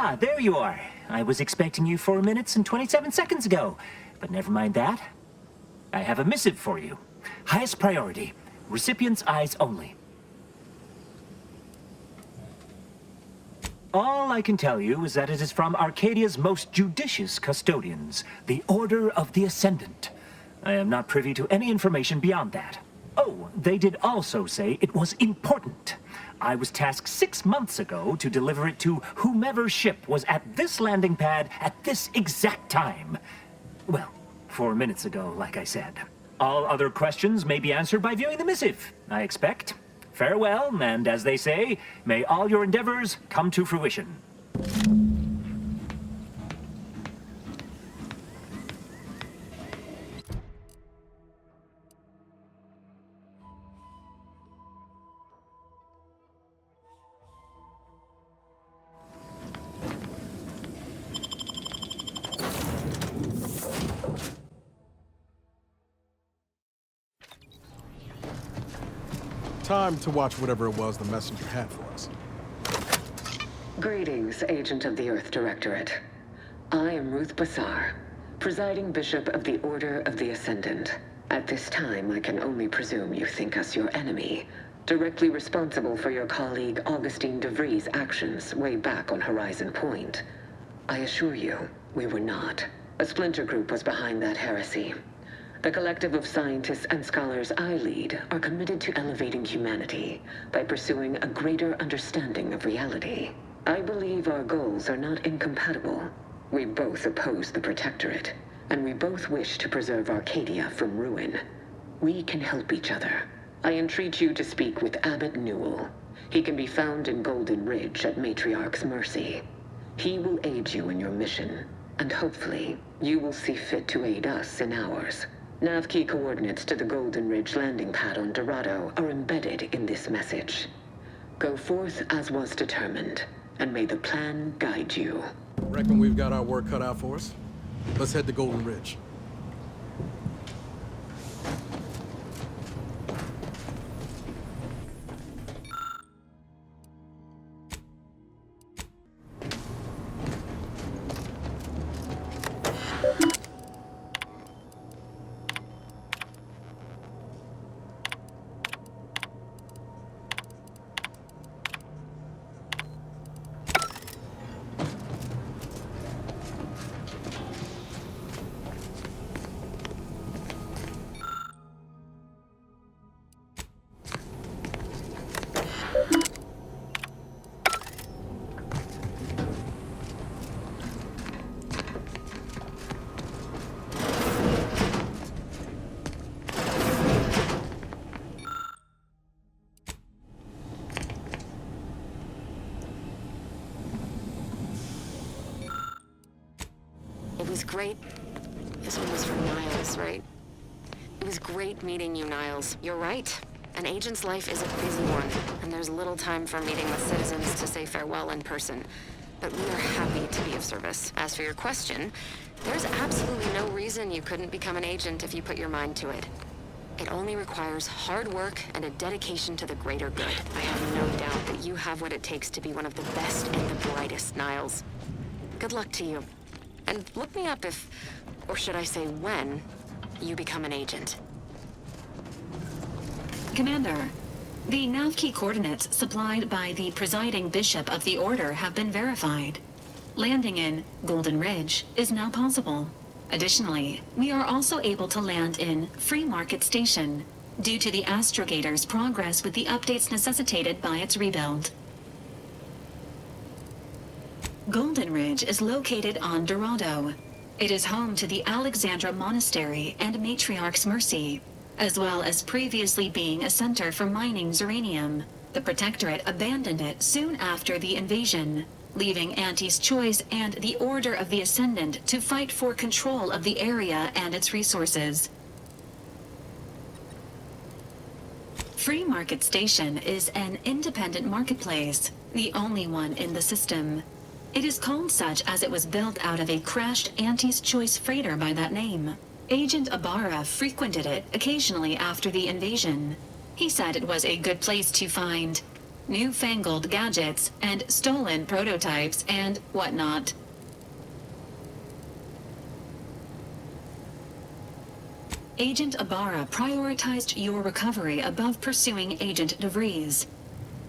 Ah, there you are. I was expecting you 4 minutes and 27 seconds ago. But never mind that. I have a missive for you. Highest priority. Recipient's eyes only. All I can tell you is that it is from Arcadia's most judicious custodians, the Order of the Ascendant. I am not privy to any information beyond that. Oh, they did also say it was important. I was tasked 6 months ago to deliver it to whomever ship was at this landing pad at this exact time. Well, 4 minutes ago, like I said. All other questions may be answered by viewing the missive, I expect. Farewell, and as they say, may all your endeavors come to fruition. Time to watch whatever it was the messenger had for us. Greetings, Agent of the Earth Directorate. I am Ruth Bassar, presiding Bishop of the Order of the Ascendant. At this time, I can only presume you think us your enemy, directly responsible for your colleague Augustine de Vries' actions way back on Horizon Point. I assure you, we were not. A splinter group was behind that heresy. The collective of scientists and scholars I lead are committed to elevating humanity by pursuing a greater understanding of reality. I believe our goals are not incompatible. We both oppose the Protectorate, and we both wish to preserve Arcadia from ruin. We can help each other. I entreat you to speak with Abbot Newell. He can be found in Golden Ridge at Matriarch's Mercy. He will aid you in your mission, and hopefully, you will see fit to aid us in ours. Nav key coordinates to the Golden Ridge landing pad on Dorado are embedded in this message. Go forth as was determined, and may the plan guide you. Reckon we've got our work cut out for us? Let's head to Golden Ridge. It was great. This one was for Niles, right? It was great meeting you, Niles. You're right. An agent's life is a busy one, and there's little time for meeting with citizens to say farewell in person. But we are happy to be of service. As for your question, there's absolutely no reason you couldn't become an agent if you put your mind to it. It only requires hard work and a dedication to the greater good. I have no doubt that you have what it takes to be one of the best and the brightest, Niles. Good luck to you. And look me up if, or should I say when, you become an agent. Commander, the nav key coordinates supplied by the presiding bishop of the Order have been verified. Landing in Golden Ridge is now possible. Additionally, we are also able to land in Free Market Station, due to the astrogator's progress with the updates necessitated by its rebuild. Golden Ridge is located on Dorado. It is home to the Alexandra Monastery and Matriarch's Mercy, as well as previously being a center for mining Zeranium. The Protectorate abandoned it soon after the invasion, leaving Auntie's Choice and the Order of the Ascendant to fight for control of the area and its resources. Free Market Station is an independent marketplace, the only one in the system. It is called such as it was built out of a crashed Auntie's Choice freighter by that name. Agent Ibarra frequented it occasionally after the invasion. He said it was a good place to find newfangled gadgets, and stolen prototypes and whatnot. Agent Ibarra prioritized your recovery above pursuing Agent DeVries.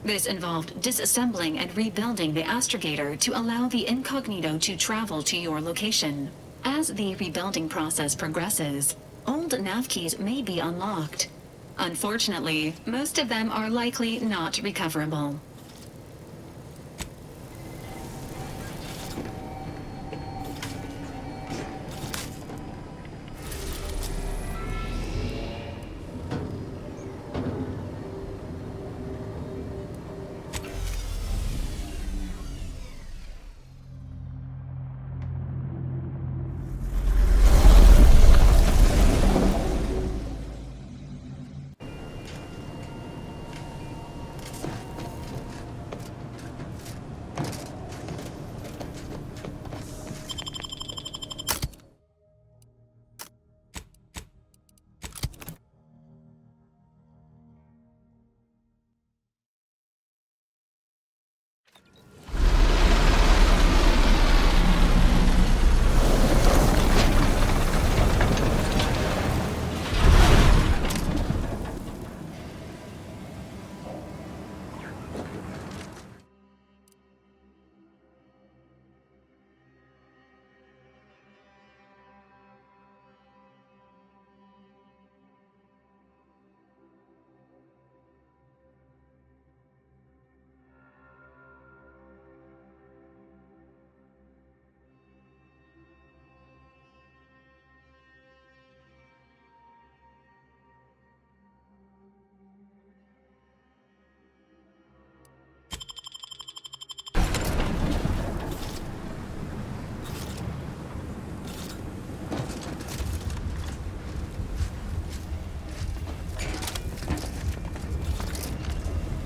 This involved disassembling and rebuilding the astrogator to allow the incognito to travel to your location. As the rebuilding process progresses, old nav keys may be unlocked. Unfortunately, most of them are likely not recoverable.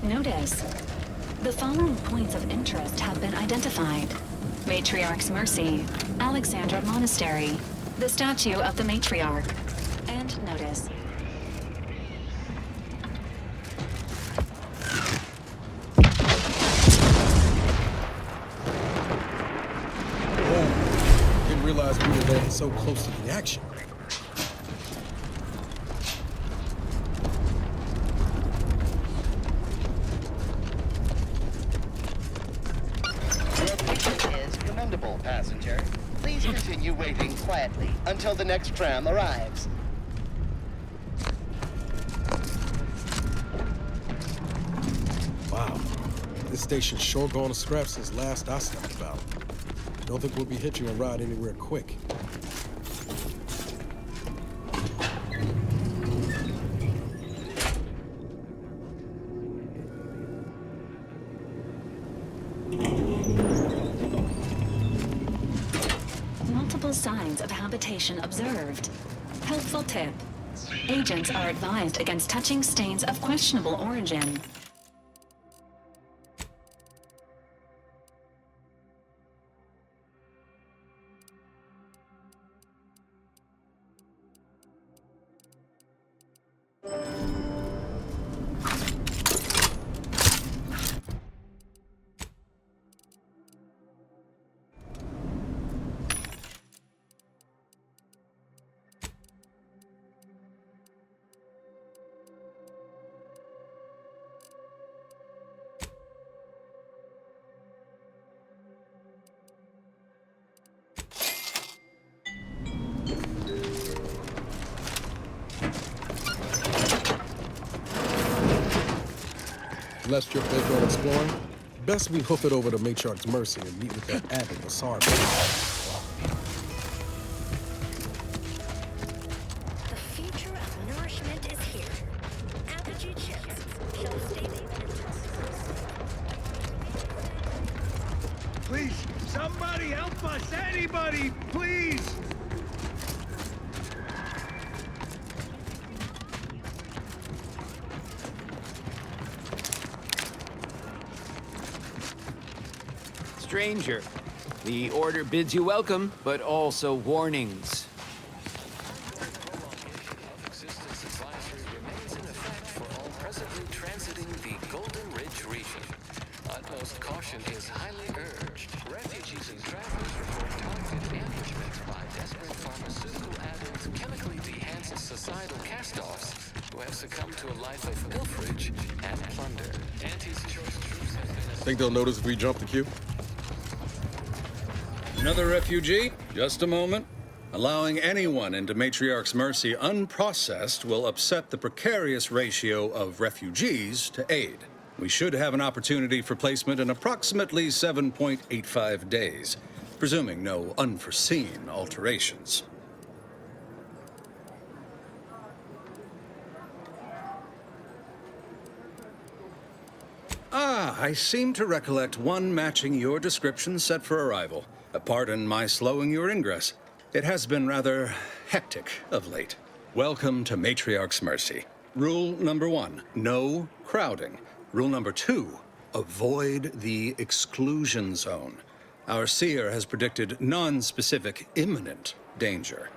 Notice. The following points of interest have been identified. Matriarch's Mercy, Alexandra Monastery, the statue of the Matriarch, and notice. Oh, didn't realize we were landing so close to the action. Passenger, please continue waiting quietly until the next tram arrives. Wow, this station's sure gone to scrap since last I slept about. Don't think we'll be hitching a ride anywhere quick. Signs of habitation observed. Helpful tip. Agents are advised against touching stains of questionable origin. Less trip bent on exploring, best we hoof it over to Matriarch's Mercy and meet with that abbot Basar. The future of nourishment is here. Apogee chips shall stay. Please, somebody help us! Anybody, please! Stranger, the order bids you welcome, but also warnings. Existence advisory remains in effect for all presently transiting the Golden Ridge region. to a life of pilferage and plunder. Anti-choice troops have been... Think they'll notice if we jump the queue? Another refugee? Just a moment. Allowing anyone into Matriarch's mercy unprocessed will upset the precarious ratio of refugees to aid. We should have an opportunity for placement in approximately 7.85 days, presuming no unforeseen alterations. Ah, I seem to recollect one matching your description set for arrival. Pardon my slowing your ingress. It has been rather hectic of late. Welcome to Matriarch's Mercy. Rule number 1, no crowding. Rule number 2, avoid the exclusion zone. Our seer has predicted non-specific imminent danger.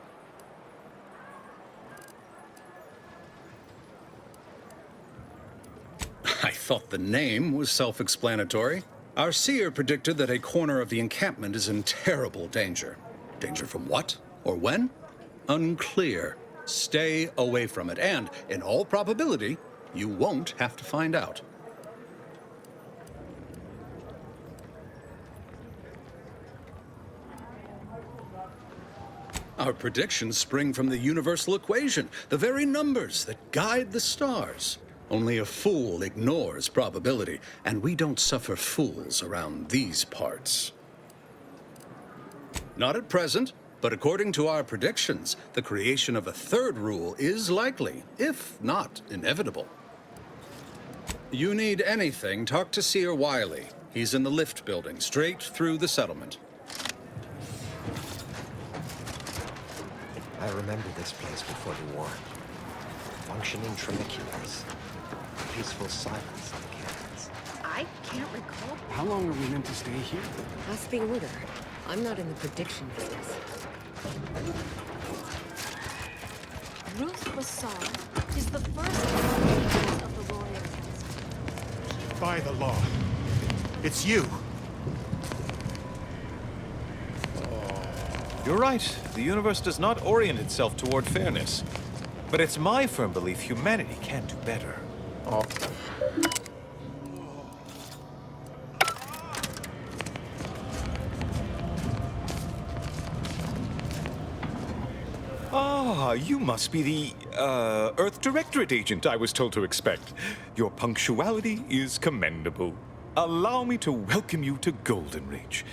I thought the name was self-explanatory. Our seer predicted that a corner of the encampment is in terrible danger. Danger from what? Or when? Unclear. Stay away from it, and, in all probability, you won't have to find out. Our predictions spring from the universal equation, the very numbers that guide the stars. Only a fool ignores probability, and we don't suffer fools around these parts. Not at present, but according to our predictions, the creation of a third rule is likely, if not inevitable. You need anything, talk to Seer Wiley. He's in the lift building, straight through the settlement. I remember this place before the war. Functioning triniculars. Peaceful silence in the canyons. I can't recall. How long are we meant to stay here? Ask the Order. I'm not in the prediction business. Ruth Bassar is the first of the Royals. By the law. It's you. You're right. The universe does not orient itself toward fairness. But it's my firm belief humanity can do better. Ah, you must be the, Earth Directorate Agent I was told to expect. Your punctuality is commendable. Allow me to welcome you to Golden Reach.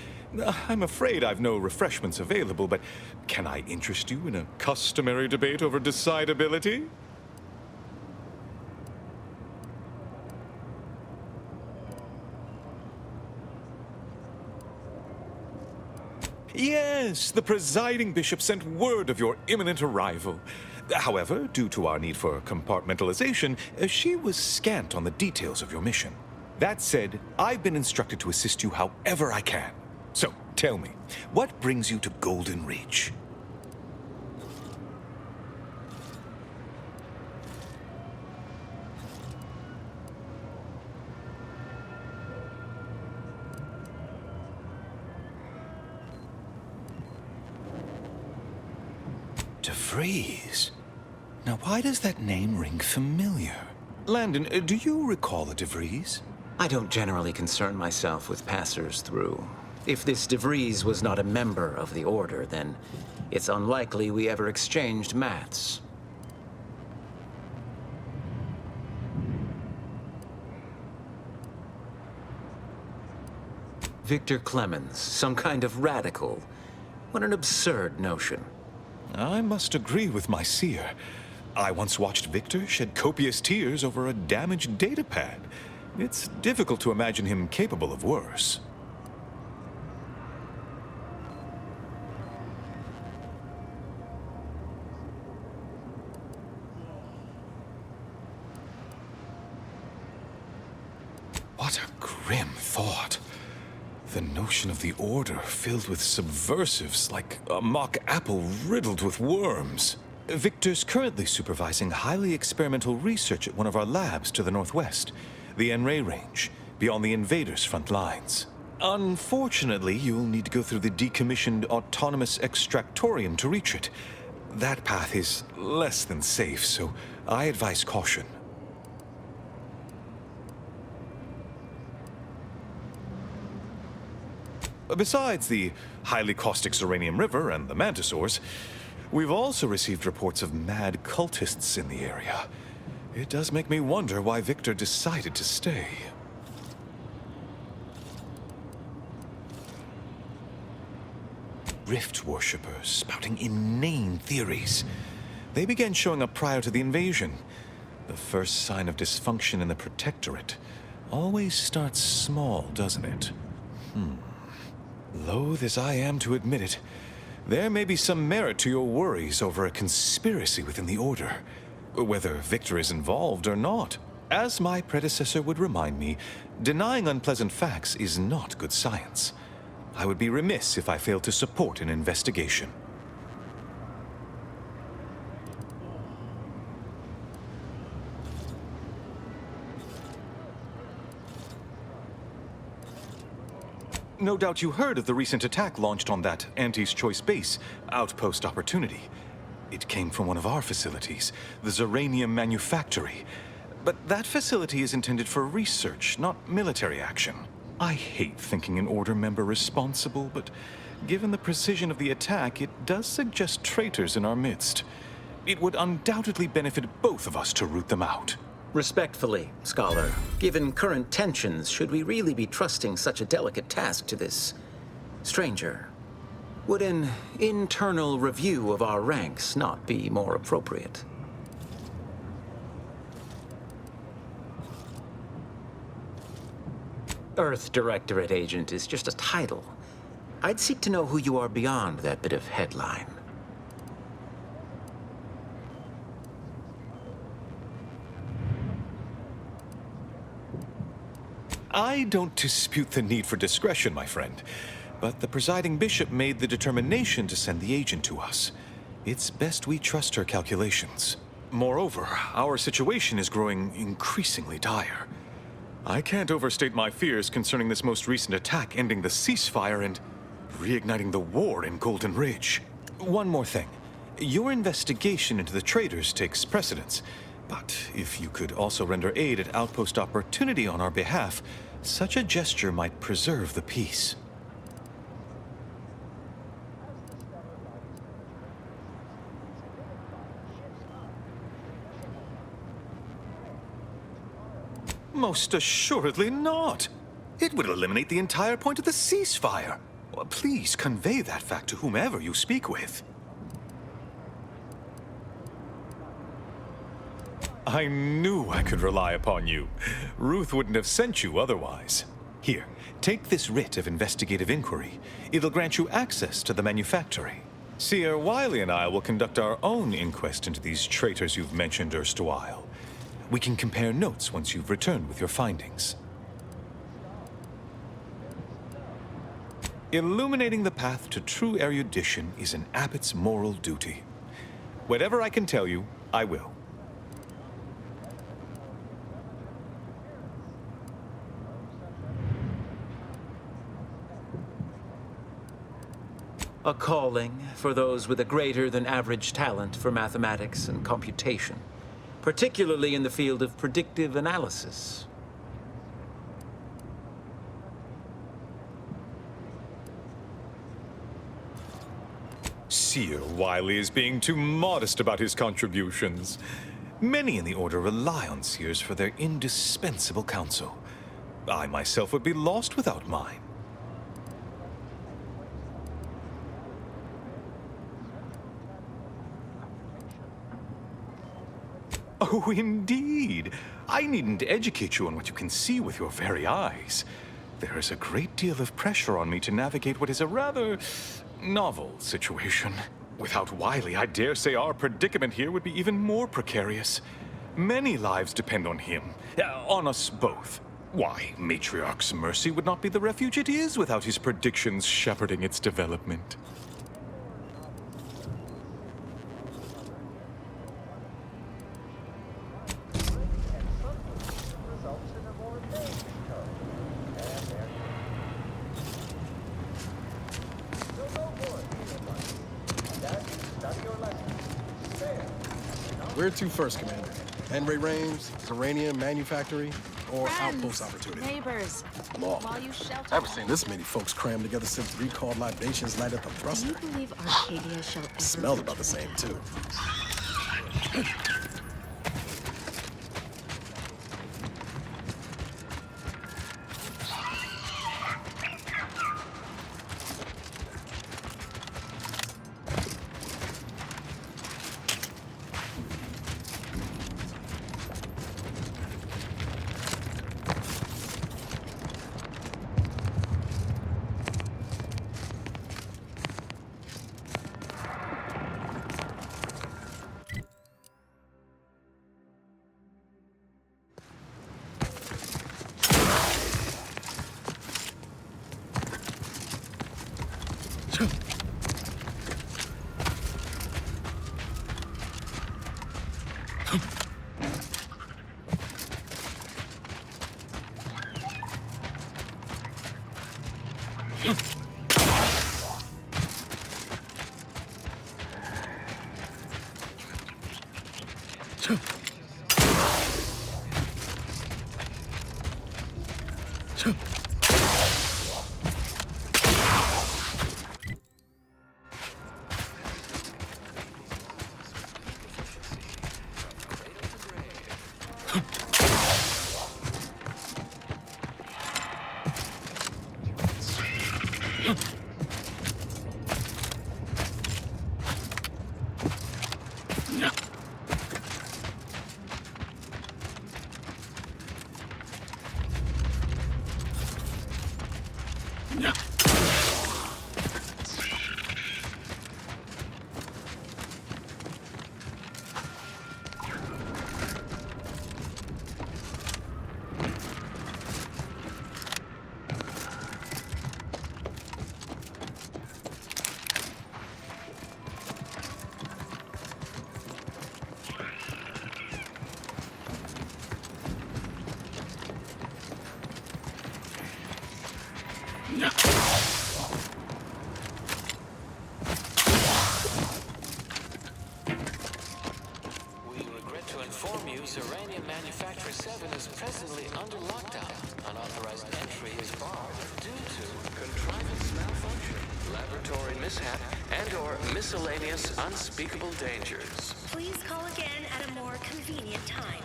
I'm afraid I've no refreshments available, but can I interest you in a customary debate over decidability? Yes, the presiding bishop sent word of your imminent arrival. However, due to our need for compartmentalization, she was scant on the details of your mission. That said, I've been instructed to assist you however I can. So, tell me, what brings you to Golden Reach? DeVries? Now, why does that name ring familiar? Landon, do you recall a DeVries? I don't generally concern myself with passers through. If this DeVries was not a member of the Order, then it's unlikely we ever exchanged mats. Victor Clemens, some kind of radical. What an absurd notion. I must agree with my seer. I once watched Victor shed copious tears over a damaged datapad. It's difficult to imagine him capable of worse. What a grim thought. The notion of the Order filled with subversives like a mock apple riddled with worms. Victor's currently supervising highly experimental research at one of our labs to the northwest, the Enray Range, beyond the invaders' front lines. Unfortunately, you'll need to go through the decommissioned autonomous extractorium to reach it. That path is less than safe, so I advise caution. Besides the highly caustic Zeranium River and the Mantisaurs, we've also received reports of mad cultists in the area. It does make me wonder why Victor decided to stay. Rift worshippers spouting inane theories. They began showing up prior to the invasion. The first sign of dysfunction in the Protectorate always starts small, doesn't it? Loath as I am to admit it, there may be some merit to your worries over a conspiracy within the Order, whether Victor is involved or not. As my predecessor would remind me, denying unpleasant facts is not good science. I would be remiss if I failed to support an investigation. No doubt you heard of the recent attack launched on that Auntie's Choice base, Outpost Opportunity. It came from one of our facilities, the Zeranium Manufactory. But that facility is intended for research, not military action. I hate thinking an Order member responsible, but given the precision of the attack, it does suggest traitors in our midst. It would undoubtedly benefit both of us to root them out. Respectfully, Scholar, given current tensions, should we really be trusting such a delicate task to this stranger? Would an internal review of our ranks not be more appropriate? Earth Directorate Agent is just a title. I'd seek to know who you are beyond that bit of headline. I don't dispute the need for discretion, my friend, but the presiding bishop made the determination to send the agent to us. It's best we trust her calculations. Moreover, our situation is growing increasingly dire. I can't overstate my fears concerning this most recent attack ending the ceasefire and reigniting the war in Golden Ridge. One more thing. Your investigation into the traitors takes precedence, but if you could also render aid at Outpost Opportunity on our behalf, such a gesture might preserve the peace. Most assuredly not. It would eliminate the entire point of the ceasefire. Please convey that fact to whomever you speak with. I knew I could rely upon you. Ruth wouldn't have sent you otherwise. Here, take this writ of investigative inquiry. It'll grant you access to the manufactory. Seer Wiley and I will conduct our own inquest into these traitors you've mentioned erstwhile. We can compare notes once you've returned with your findings. Illuminating the path to true erudition is an abbot's moral duty. Whatever I can tell you, I will. A calling for those with a greater than average talent for mathematics and computation, particularly in the field of predictive analysis. Seer Wiley is being too modest about his contributions. Many in the Order rely on Seers for their indispensable counsel. I myself would be lost without mine. Oh, indeed. I needn't educate you on what you can see with your very eyes. There is a great deal of pressure on me to navigate what is a rather novel situation. Without Wiley, I dare say our predicament here would be even more precarious. Many lives depend on him, on us both. Why, Matriarch's Mercy would not be the refuge it is without his predictions shepherding its development. Where to first, Commander? Henry Range, Uranium Manufactory, or Friends, Outpost Opportunity. Neighbors, Law. while you shelter. I haven't seen this many folks crammed together since recalled libations night at the Do thruster. you believe Arcadia shall ever Smells about the same, too. Uranium Manufacturer 7 is presently under lockdown. Unauthorized entry is barred due to contrivance malfunction, laboratory mishap, and/or miscellaneous unspeakable dangers. Please call again at a more convenient time.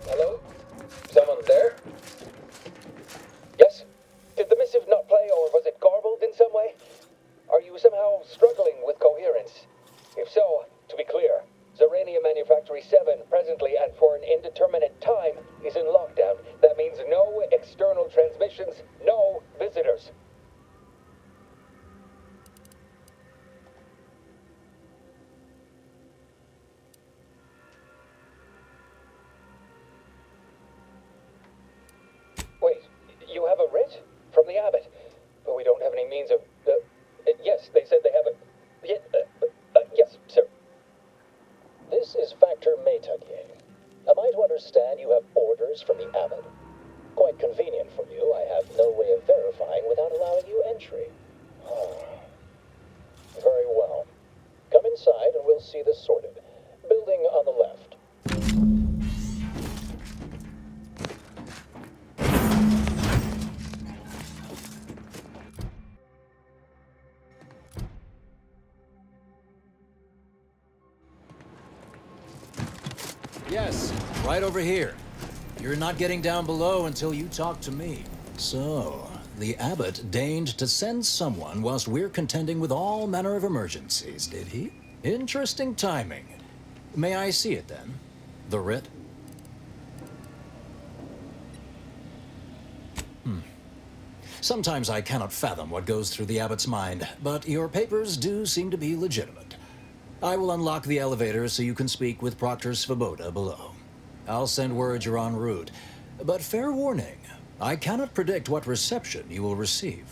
Hello? Someone there? Yes? Did the missive not play, or was it garbled in some way? Are you somehow struggling with coherence? If so, to be clear, Zerania Manufactory 7 presently and for an indeterminate time is in lockdown. That means no external transmissions, no visitors. Wait, you have a writ? From the abbot? But we don't have any means of... yes, they said they have a... yes, sir. This is Factor Maytugye. Am I to understand you have orders from the abbot? Quite convenient for you. I have no way of verifying without allowing you entry. Very well. Come inside and we'll see this sorted. Building on the left. Yes, right over here. You're not getting down below until you talk to me. So, the abbot deigned to send someone whilst we're contending with all manner of emergencies, did he? Interesting timing. May I see it then? The writ? Sometimes I cannot fathom what goes through the abbot's mind, but your papers do seem to be legitimate. I will unlock the elevator so you can speak with Proctor Svoboda below. I'll send word you're en route, but fair warning, I cannot predict what reception you will receive.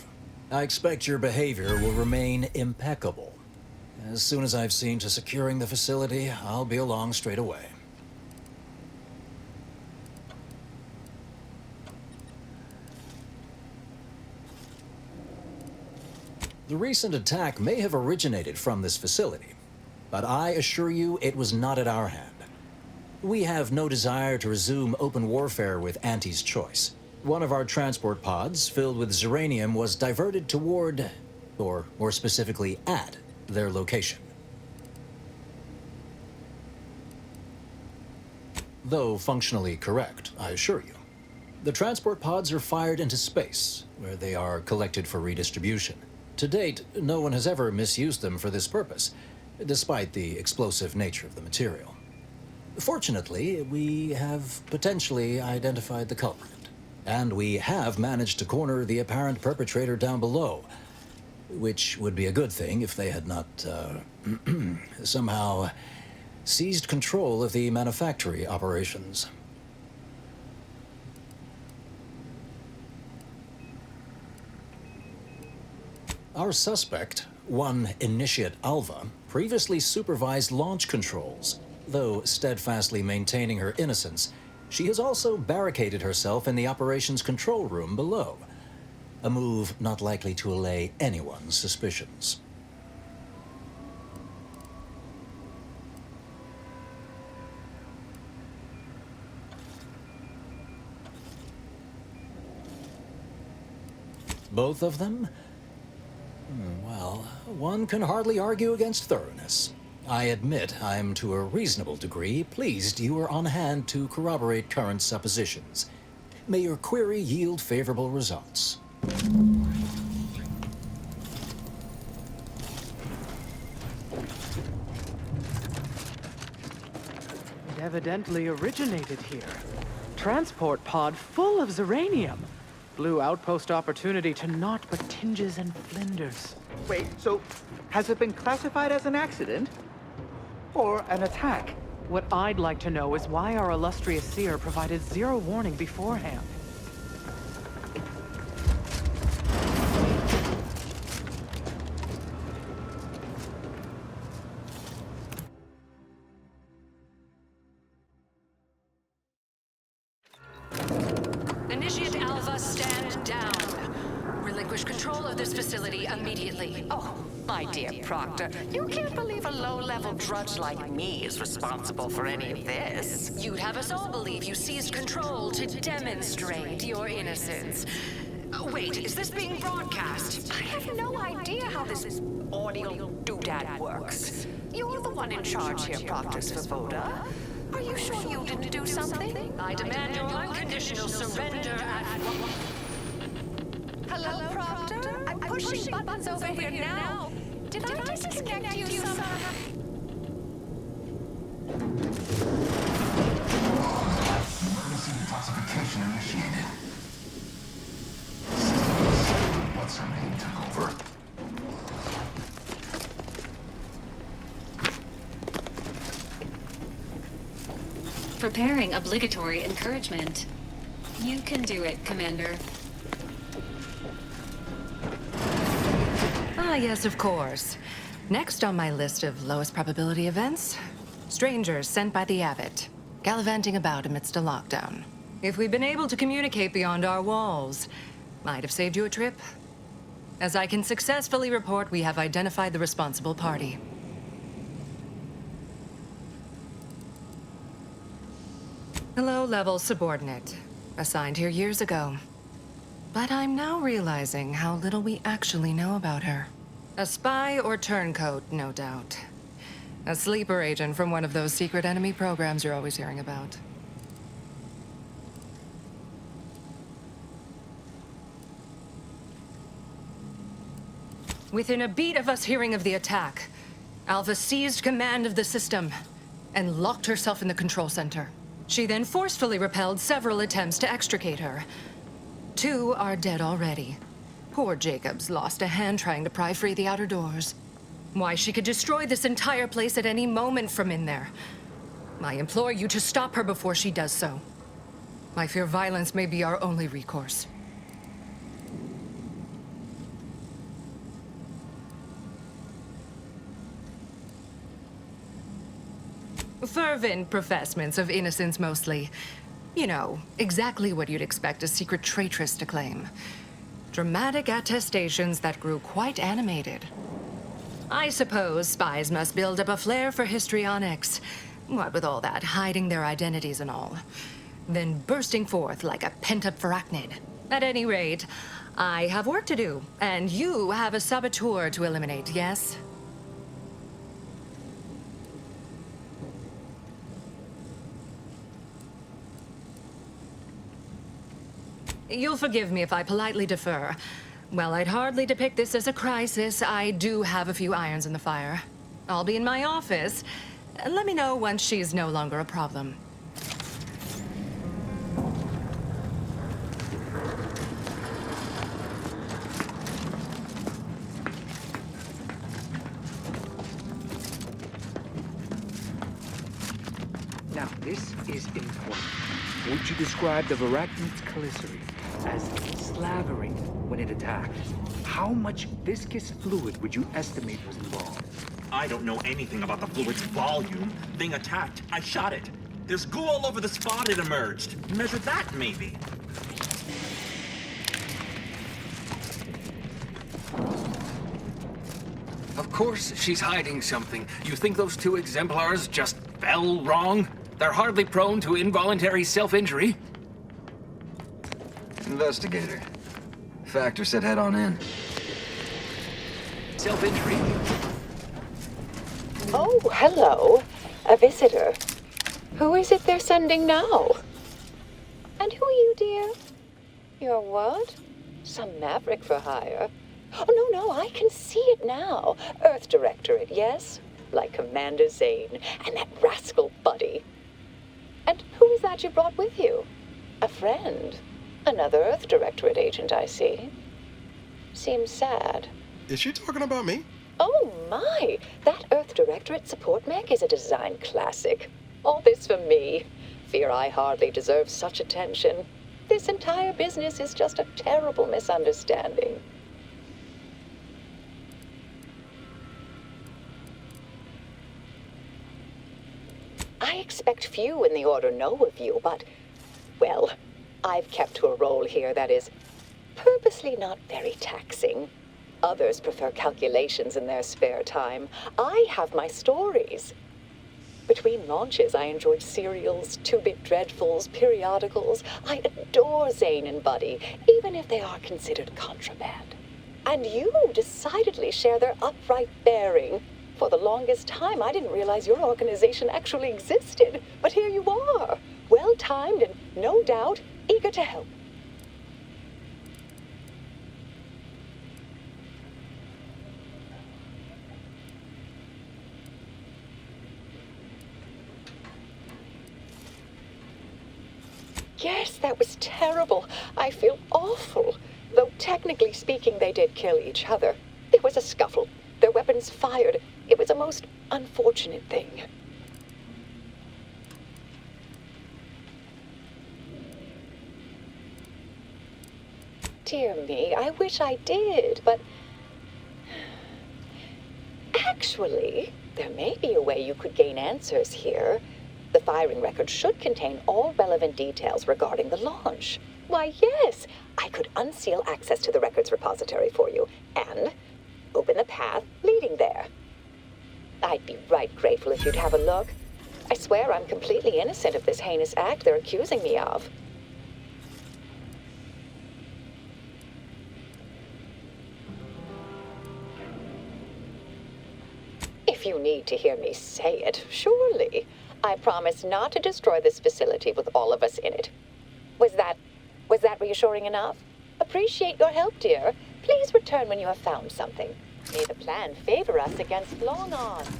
I expect your behavior will remain impeccable. As soon as I've seen to securing the facility, I'll be along straight away. The recent attack may have originated from this facility, but I assure you it was not at our hand. We have no desire to resume open warfare with Auntie's choice. One of our transport pods, filled with Zeranium, was diverted toward, or more specifically at, their location. Though functionally correct, I assure you. The transport pods are fired into space, where they are collected for redistribution. To date, no one has ever misused them for this purpose, despite the explosive nature of the material. Fortunately, we have potentially identified the culprit, and we have managed to corner the apparent perpetrator down below, which would be a good thing if they had not, somehow seized control of the manufactory operations. Our suspect, one Initiate Alva, previously supervised launch controls. Though steadfastly maintaining her innocence, she has also barricaded herself in the operations control room below, a move not likely to allay anyone's suspicions. Both of them? Well, one can hardly argue against thoroughness. I admit I'm to a reasonable degree pleased you are on hand to corroborate current suppositions. May your query yield favorable results. It evidently originated here. Transport pod full of Zeranium. Blue outpost opportunity to naught but tinges and flinders. Wait, so has it been classified as an accident? Or an attack? What I'd like to know is why our illustrious seer provided zero warning beforehand. Initiate Alpha, stand down. Relinquish control of this facility immediately. Oh, my dear Proctor, you can't believe a low-level drudge like me is responsible for any of this. You'd have us all believe you seized control to demonstrate your innocence. Wait, is this being broadcast? I have no idea how this audio doodad works. You're the one in charge here, Proctor Svoboda. Are you sure you didn't do something? I demand your unconditional surrender at... Hello, Proctor? I'm pushing buttons over here now. Did I disconnect you somehow? Emergency detoxification initiated. What's her name took over? Preparing obligatory encouragement. You can do it, Commander. Ah, yes, of course. Next on my list of lowest probability events, strangers sent by the Abbot, gallivanting about amidst a lockdown. If we'd been able to communicate beyond our walls, might have saved you a trip. As I can successfully report, we have identified the responsible party. A low-level subordinate, assigned here years ago. But I'm now realizing how little we actually know about her. A spy or turncoat, no doubt. A sleeper agent from one of those secret enemy programs you're always hearing about. Within a beat of us hearing of the attack, Alpha seized command of the system and locked herself in the control center. She then forcefully repelled several attempts to extricate her. 2 are dead already. Poor Jacobs lost a hand trying to pry free the outer doors. Why, she could destroy this entire place at any moment from in there. I implore you to stop her before she does so. I fear violence may be our only recourse. Fervent professements of innocence mostly. You know, exactly what you'd expect a secret traitress to claim. Dramatic attestations that grew quite animated. I suppose spies must build up a flair for histrionics. What with all that, hiding their identities and all. Then bursting forth like a pent-up arachnid. At any rate, I have work to do, and you have a saboteur to eliminate, yes? You'll forgive me if I politely defer. Well, I'd hardly depict this as a crisis. I do have a few irons in the fire. I'll be in my office. Let me know once she's no longer a problem. Now, this is important. Would you describe the Arachnid's calycery as slavering when it attacked? How much viscous fluid would you estimate was involved? I don't know anything about the fluid's volume. Thing attacked. I shot it. There's goo all over the spot it emerged. Measure that, maybe. Of course she's hiding something. You think those two exemplars just fell wrong? They're hardly prone to involuntary self-injury. Investigator. Factor said head on in. Self-injury? Oh, hello. A visitor. Who is it they're sending now? And who are you, dear? You're what? Some maverick for hire? Oh, no, I can see it now. Earth Directorate, yes? Like Commander Zane and that rascal Buddy. And who is that you brought with you? A friend. Another Earth Directorate agent, I see. Seems sad. Is she talking about me? Oh my! That Earth Directorate support mech is a design classic. All this for me. Fear I hardly deserve such attention. This entire business is just a terrible misunderstanding. I expect few in the Order know of you, but, well, I've kept to a role here that is purposely not very taxing. Others prefer calculations in their spare time. I have my stories. Between launches, I enjoyed serials, two-bit dreadfuls, periodicals. I adore Zane and Buddy, even if they are considered contraband. And you decidedly share their upright bearing. For the longest time, I didn't realize your organization actually existed. But here you are, well-timed and, no doubt, eager to help. Yes, that was terrible. I feel awful. Though technically speaking, they did kill each other. There was a scuffle. Their weapons fired. It was a most unfortunate thing. Dear me, I wish I did, but... Actually, there may be a way you could gain answers here. The firing record should contain all relevant details regarding the launch. Why, yes, I could unseal access to the records repository for you, and open the path leading there. I'd be right grateful if you'd have a look. I swear I'm completely innocent of this heinous act they're accusing me of. If you need to hear me say it, surely. I promise not to destroy this facility with all of us in it. Was that reassuring enough? Appreciate your help, dear. Please return when you have found something. May the plan favor us against long odds.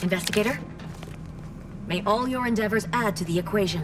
Investigator, may all your endeavors add to the equation.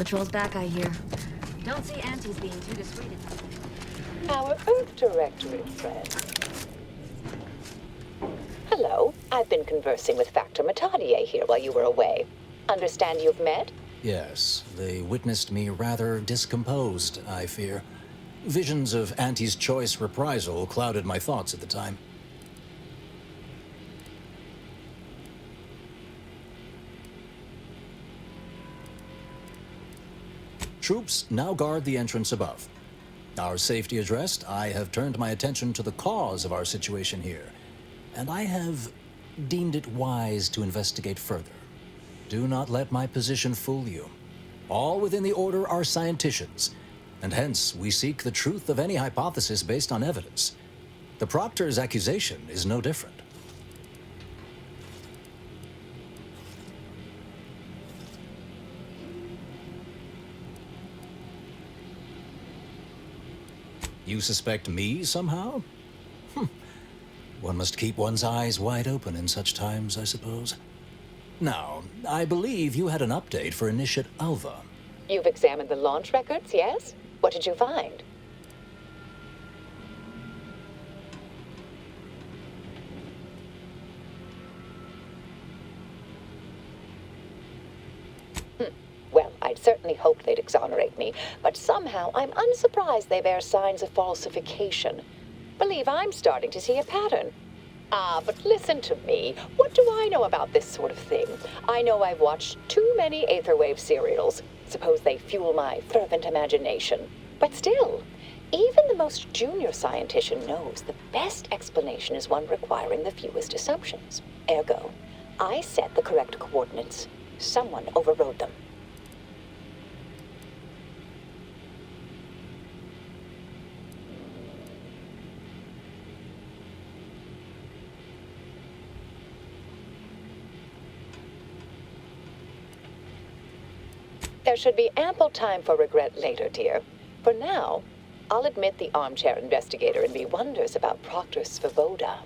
Patrol's back, I hear. Don't see Auntie's being too discreet. Our Earth Directorate friend. Hello. I've been conversing with Factor Matadier here while you were away. Understand you've met? Yes, they witnessed me rather discomposed, I fear. Visions of Auntie's choice reprisal clouded my thoughts at the time. Troops now guard the entrance above. Our safety addressed, I have turned my attention to the cause of our situation here, and I have deemed it wise to investigate further. Do not let my position fool you. All within the Order are scienticians, and hence we seek the truth of any hypothesis based on evidence. The Proctor's accusation is no different. You suspect me somehow? One must keep one's eyes wide open in such times, I suppose. Now, I believe you had an update for Initiate Alva. You've examined the launch records, yes? What did you find? Well, I'd certainly hoped they'd exonerate me, but somehow I'm unsurprised they bear signs of falsification. Believe I'm starting to see a pattern. But listen to me. What do I know about this sort of thing? I know I've watched too many Aetherwave serials. Suppose they fuel my fervent imagination. But still, even the most junior scientician knows the best explanation is one requiring the fewest assumptions. Ergo, I set the correct coordinates. Someone overrode them. There should be ample time for regret later, dear. For now, I'll admit the armchair investigator in me wonders about Proctor Svoboda.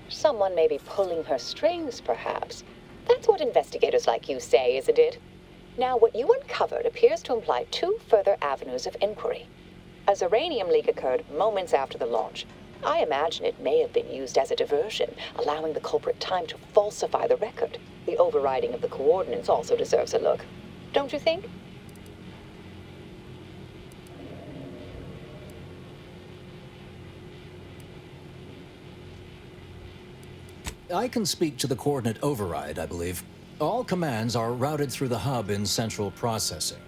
Someone may be pulling her strings, perhaps. That's what investigators like you say, isn't it? Now, what you uncovered appears to imply two further avenues of inquiry. A Zeranium leak occurred moments after the launch. I imagine it may have been used as a diversion, allowing the culprit time to falsify the record. The overriding of the coordinates also deserves a look. Don't you think? I can speak to the coordinate override, I believe. All commands are routed through the hub in central processing.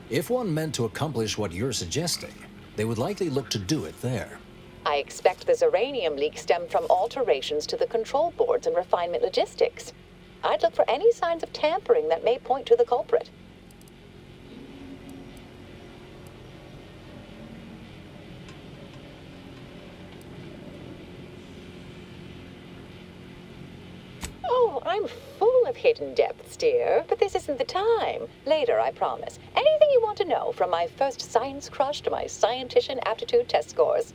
If one meant to accomplish what you're suggesting, they would likely look to do it there. I expect the Zeranium leak stemmed from alterations to the control boards and refinement logistics. I'd look for any signs of tampering that may point to the culprit. Oh, I'm full of hidden depths, dear, but this isn't the time. Later, I promise. Anything you want to know, from my first science crush to my scientician aptitude test scores.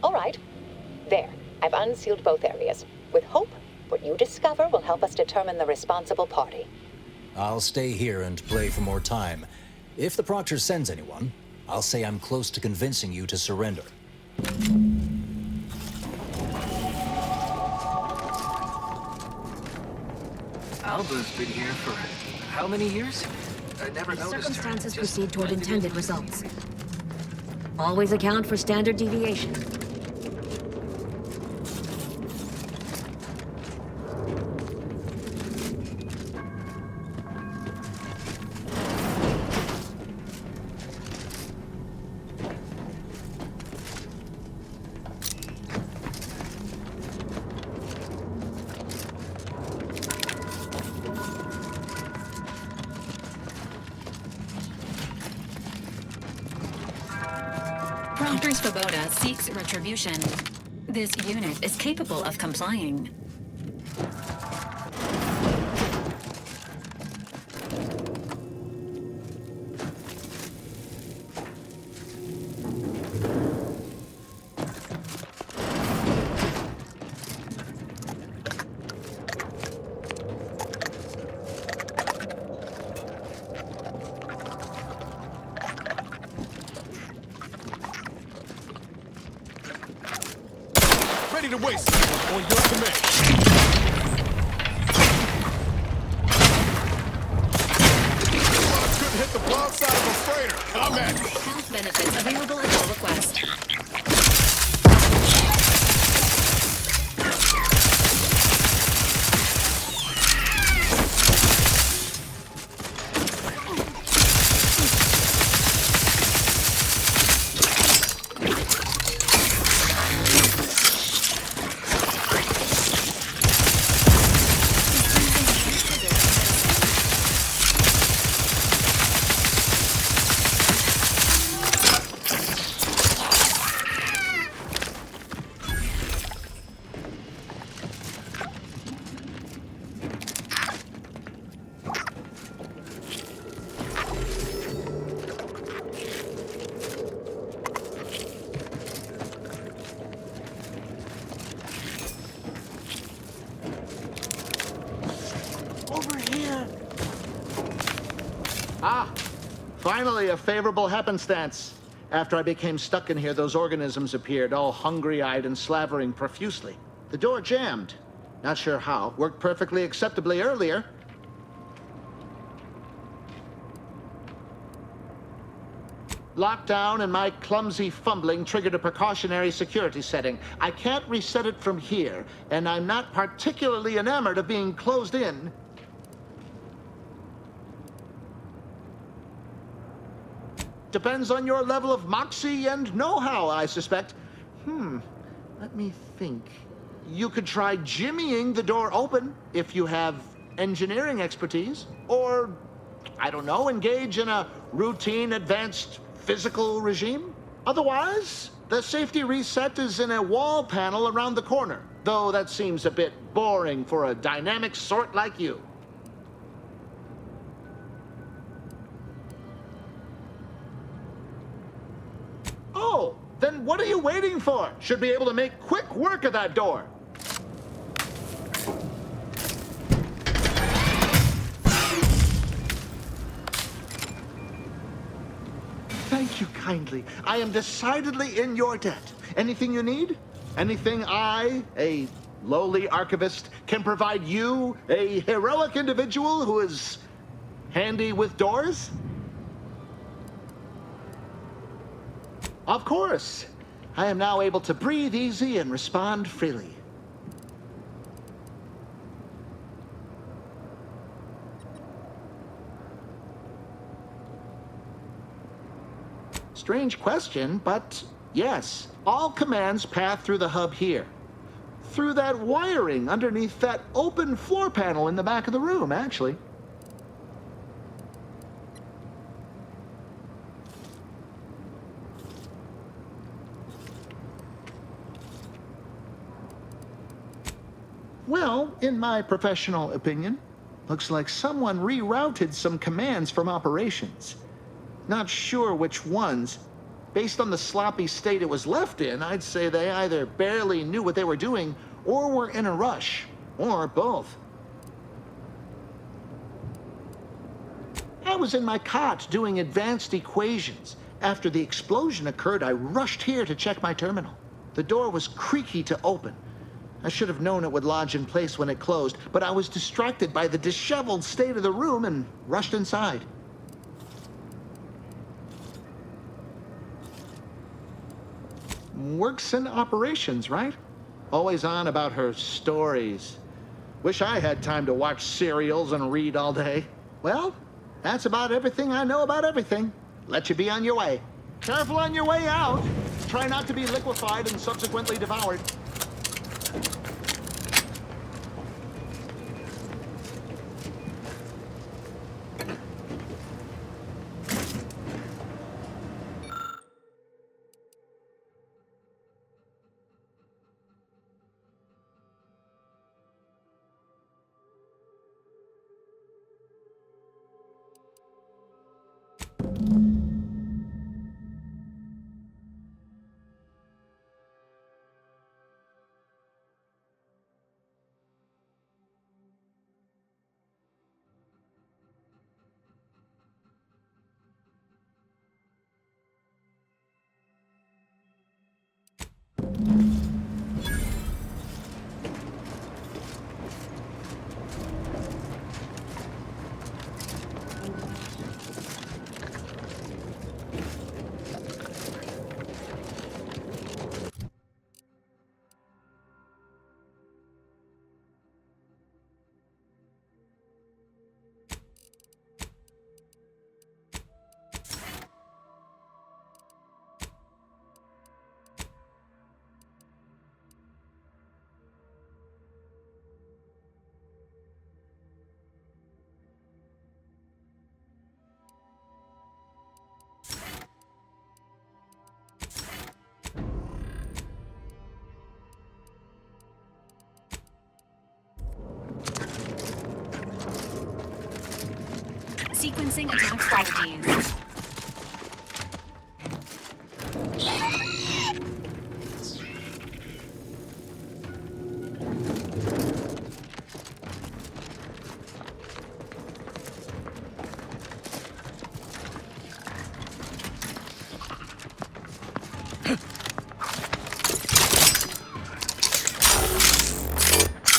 All right. There. I've unsealed both areas. With hope, what you discover will help us determine the responsible party. I'll stay here and play for more time. If the Proctor sends anyone, I'll say I'm close to convincing you to surrender. Alva's been here for how many years? I never noticed her. Circumstances proceed toward intended results. Always account for standard deviation. Proctor Svoboda seeks retribution. This unit is capable of complying. ready to waste. On your command. Couldn't hit the broadside of a freighter. I'm at it. Health benefits available at your request. Finally, a favorable happenstance. After I became stuck in here, those organisms appeared, all hungry-eyed and slavering profusely. The door jammed. Not sure how. Worked perfectly acceptably earlier. Lockdown and my clumsy fumbling triggered a precautionary security setting. I can't reset it from here, and I'm not particularly enamored of being closed in. Depends on your level of moxie and know-how, I suspect. Let me think. You could try jimmying the door open if you have engineering expertise. Or, I don't know, engage in a routine advanced physical regime. Otherwise, the safety reset is in a wall panel around the corner. Though that seems a bit boring for a dynamic sort like you. Oh, then what are you waiting for? Should be able to make quick work of that door. Thank you kindly. I am decidedly in your debt. Anything you need? Anything I, a lowly archivist, can provide you, a heroic individual who is handy with doors? Of course. I am now able to breathe easy and respond freely. Strange question, but yes. All commands path through the hub here. Through that wiring underneath that open floor panel in the back of the room, actually. Well, in my professional opinion, looks like someone rerouted some commands from operations. Not sure which ones. Based on the sloppy state it was left in, I'd say they either barely knew what they were doing or were in a rush, or both. I was in my cot doing advanced equations. After the explosion occurred, I rushed here to check my terminal. The door was creaky to open. I should have known it would lodge in place when it closed, but I was distracted by the disheveled state of the room and rushed inside. Works in operations, right? Always on about her stories. Wish I had time to watch serials and read all day. Well, that's about everything I know about everything. Let you be on your way. Careful on your way out. Try not to be liquefied and subsequently devoured. Sequencing attack strategies.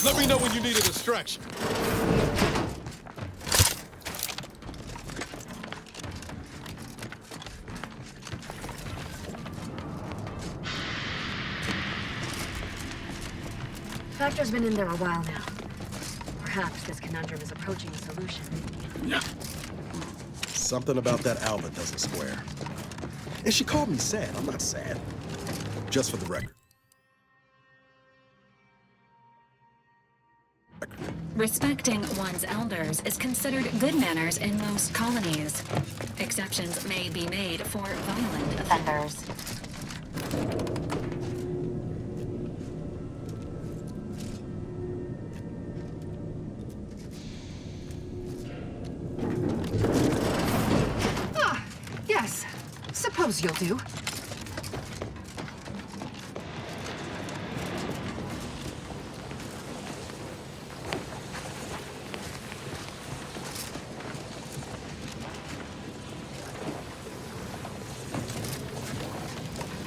Let me know when you need a distraction. Factor's been in there a while now. Perhaps this conundrum is approaching a solution. Something about that Alva doesn't square. And she called me sad. I'm not sad. Just for the record. Respecting one's elders is considered good manners in most colonies. Exceptions may be made for violent offenders. Yes. Suppose you'll do.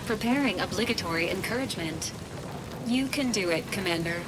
Preparing obligatory encouragement. You can do it, Commander.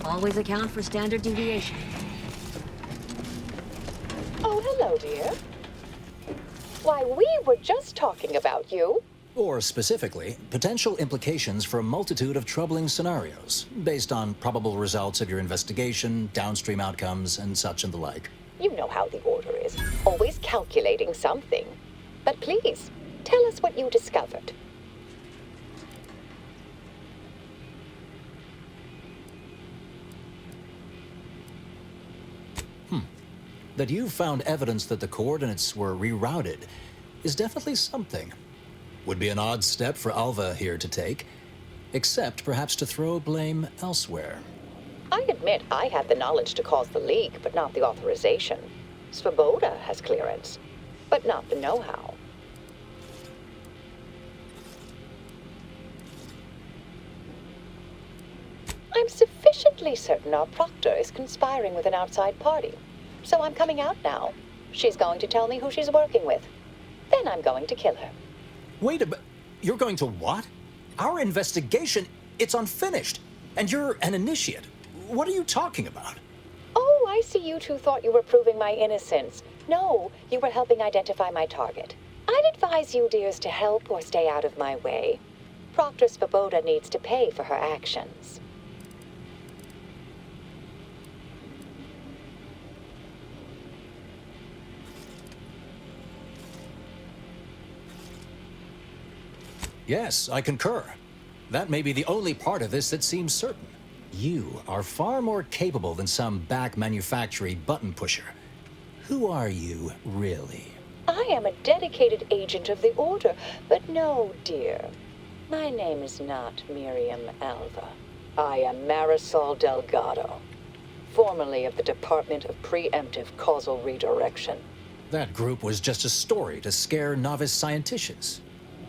Always account for standard deviation. Oh, hello, dear. Why, we were just talking about you. Or specifically, potential implications for a multitude of troubling scenarios, based on probable results of your investigation, downstream outcomes, and such and the like. You know how the Order is, always calculating something. But please, tell us what you discovered. That you found evidence that the coordinates were rerouted is definitely something. Would be an odd step for Alva here to take, except perhaps to throw blame elsewhere. I admit I had the knowledge to cause the leak, but not the authorization. Svoboda has clearance, but not the know-how. sufficiently certain our proctor is conspiring with an outside party. So I'm coming out now. She's going to tell me who she's working with. Then I'm going to kill her. Wait a minute. You're going to what? Our investigation, it's unfinished. And you're an initiate. What are you talking about? Oh, I see you two thought you were proving my innocence. No, you were helping identify my target. I'd advise you dears to help or stay out of my way. Proctor Svoboda needs to pay for her actions. Yes, I concur. That may be the only part of this that seems certain. You are far more capable than some back manufactory button pusher. Who are you, really? I am a dedicated agent of the Order, but no, dear. My name is not Miriam Alva. I am Marisol Delgado, formerly of the Department of Preemptive Causal Redirection. That group was just a story to scare novice scienticians.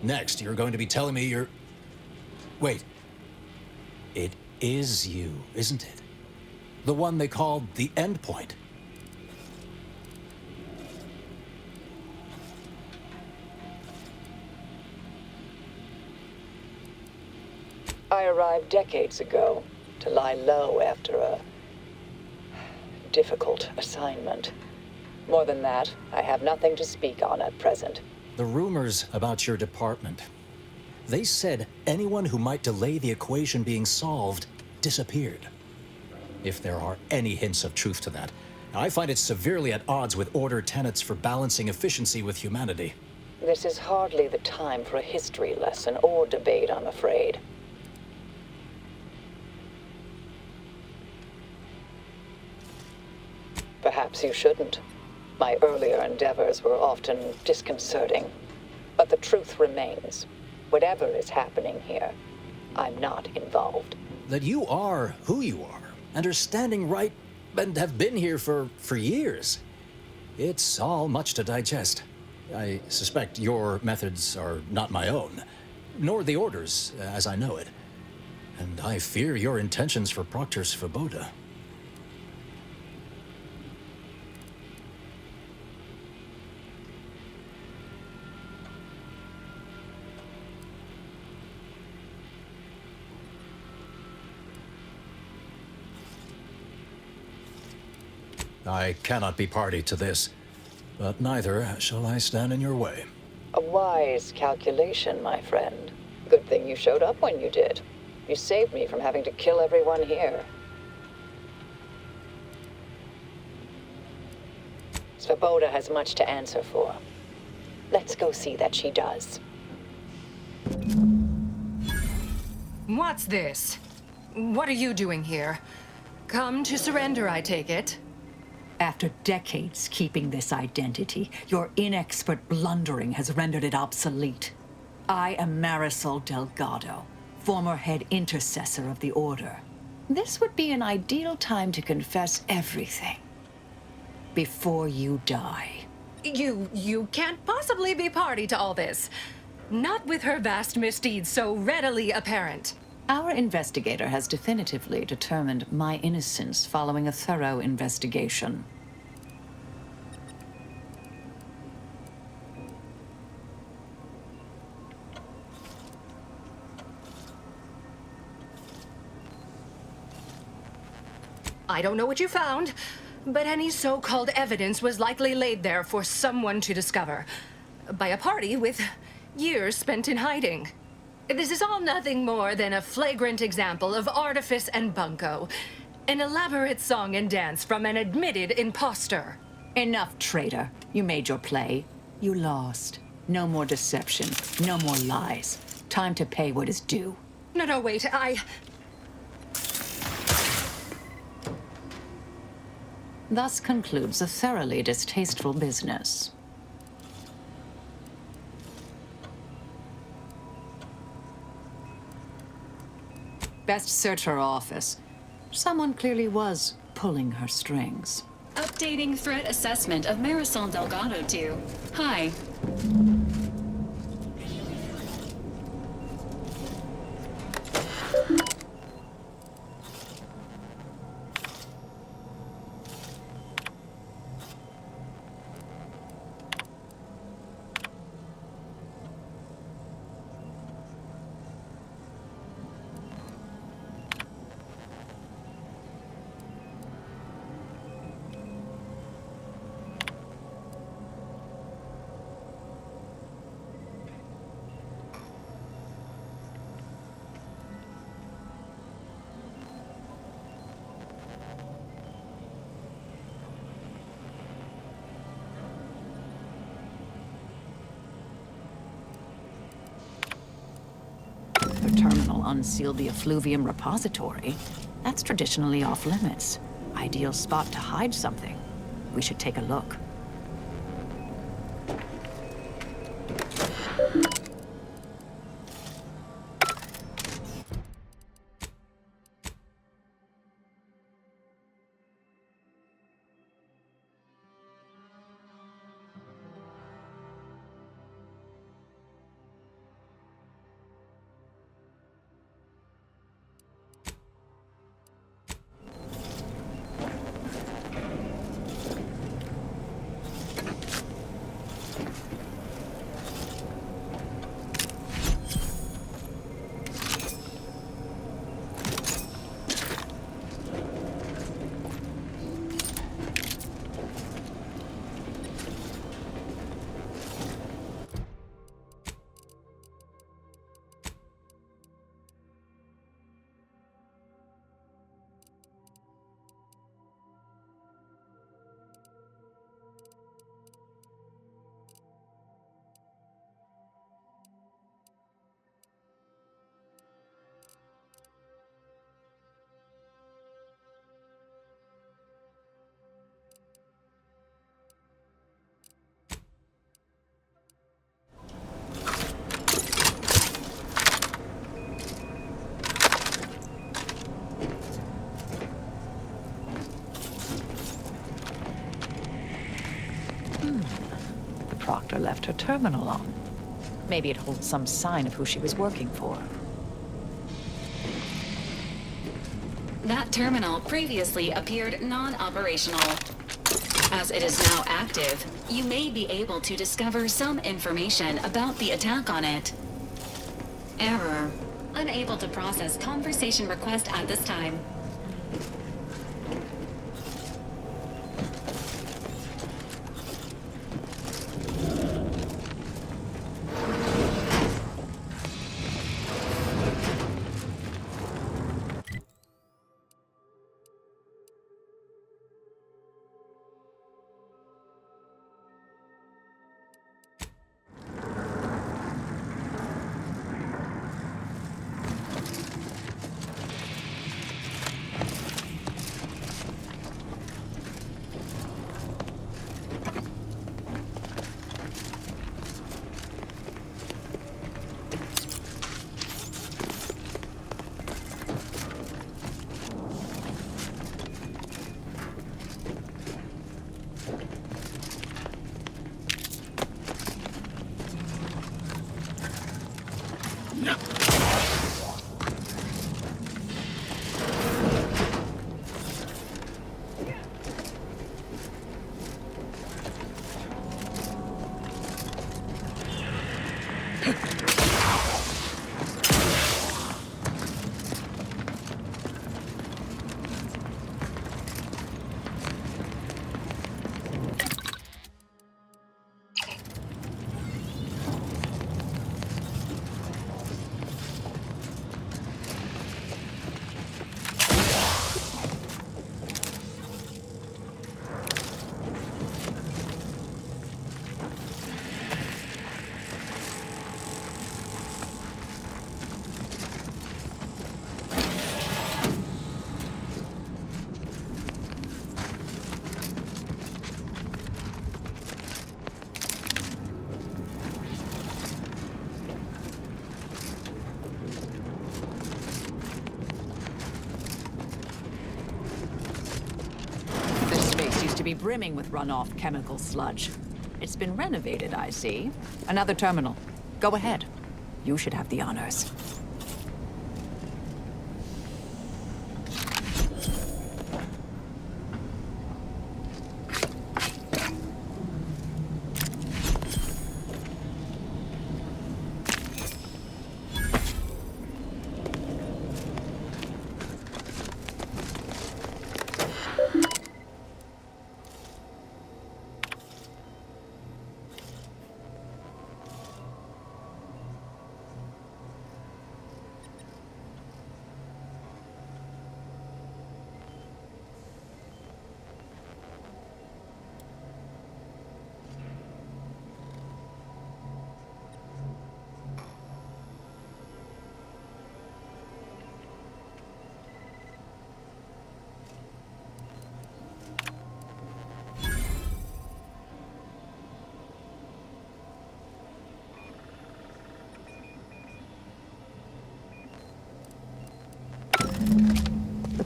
Next, you're going to be telling me you're... Wait. It is you, isn't it? The one they called the Endpoint. I arrived decades ago to lie low after a difficult assignment. More than that, I have nothing to speak on at present. The rumors about your department. They said anyone who might delay the equation being solved disappeared. If there are any hints of truth to that, I find it severely at odds with Order tenets for balancing efficiency with humanity. This is hardly the time for a history lesson or debate, I'm afraid. Perhaps you shouldn't. My earlier endeavors were often disconcerting. But the truth remains. Whatever is happening here, I'm not involved. That you are who you are, and are standing right, and have been here for years. It's all much to digest. I suspect your methods are not my own, nor the Order's, as I know it. And I fear your intentions for Proctor Svoboda. I cannot be party to this, but neither shall I stand in your way. A wise calculation, my friend. Good thing you showed up when you did. You saved me from having to kill everyone here. Svoboda has much to answer for. Let's go see that she does. What's this? What are you doing here? Come to surrender, I take it? After decades keeping this identity, your inexpert blundering has rendered it obsolete. I am Marisol Delgado, former head intercessor of the Order. This would be an ideal time to confess everything. Before you die. You can't possibly be party to all this. Not with her vast misdeeds so readily apparent. Our investigator has definitively determined my innocence following a thorough investigation. I don't know what you found, but any so-called evidence was likely laid there for someone to discover. By a party with years spent in hiding. This is all nothing more than a flagrant example of artifice and bunco. An elaborate song and dance from an admitted imposter. Enough, traitor. You made your play. You lost. No more deception. No more lies. Time to pay what is due. No, wait, Thus concludes a thoroughly distasteful business. Best search her office. Someone clearly was pulling her strings. Updating threat assessment of Marisol Delgado to hi. terminal unsealed the effluvium repository. That's traditionally off limits. Ideal spot to hide something. We should take a look. Proctor left her terminal on. Maybe it holds some sign of who she was working for. That terminal previously appeared non-operational. As it is now active, you may be able to discover some information about the attack on it. Error. Unable to process conversation request at this time. To be brimming with runoff chemical sludge. It's been renovated, I see. Another terminal. Go ahead. You should have the honors.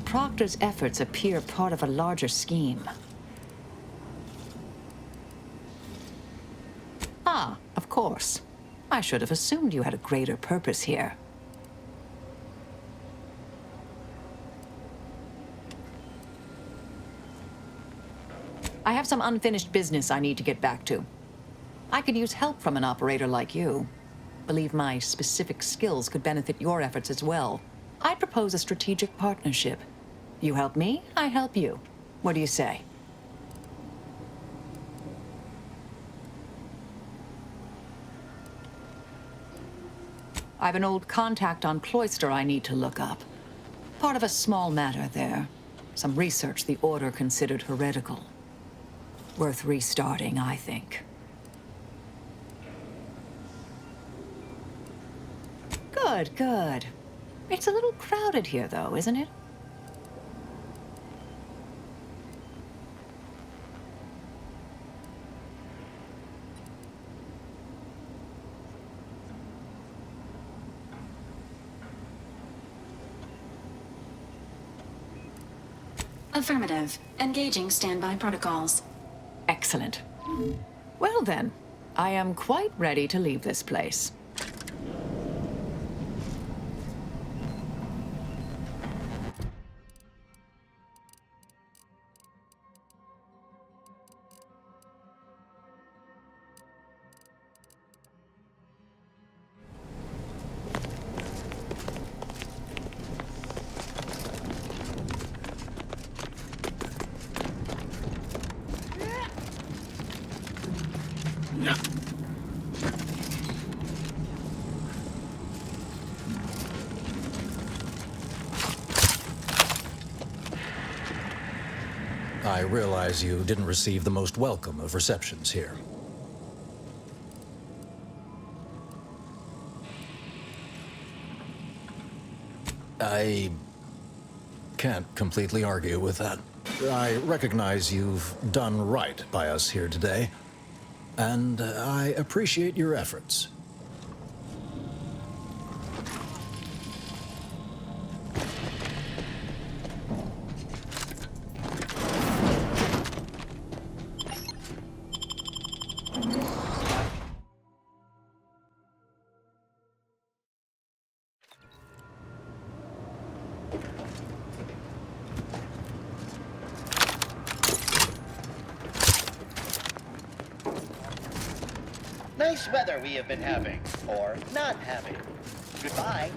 Proctor's efforts appear part of a larger scheme. Ah, of course. I should have assumed you had a greater purpose here. I have some unfinished business I need to get back to. I could use help from an operator like you. Believe my specific skills could benefit your efforts as well. I propose a strategic partnership. You help me, I help you. What do you say? I have an old contact on Cloister I need to look up. Part of a small matter there. Some research the Order considered heretical. Worth restarting, I think. Good, good. It's a little crowded here, though, isn't it? Affirmative. Engaging standby protocols. Excellent. Well then, I am quite ready to leave this place. I realize you didn't receive the most welcome of receptions here. I can't completely argue with that. I recognize you've done right by us here today, and I appreciate your efforts. Nice weather we have been having, or not having. Goodbye.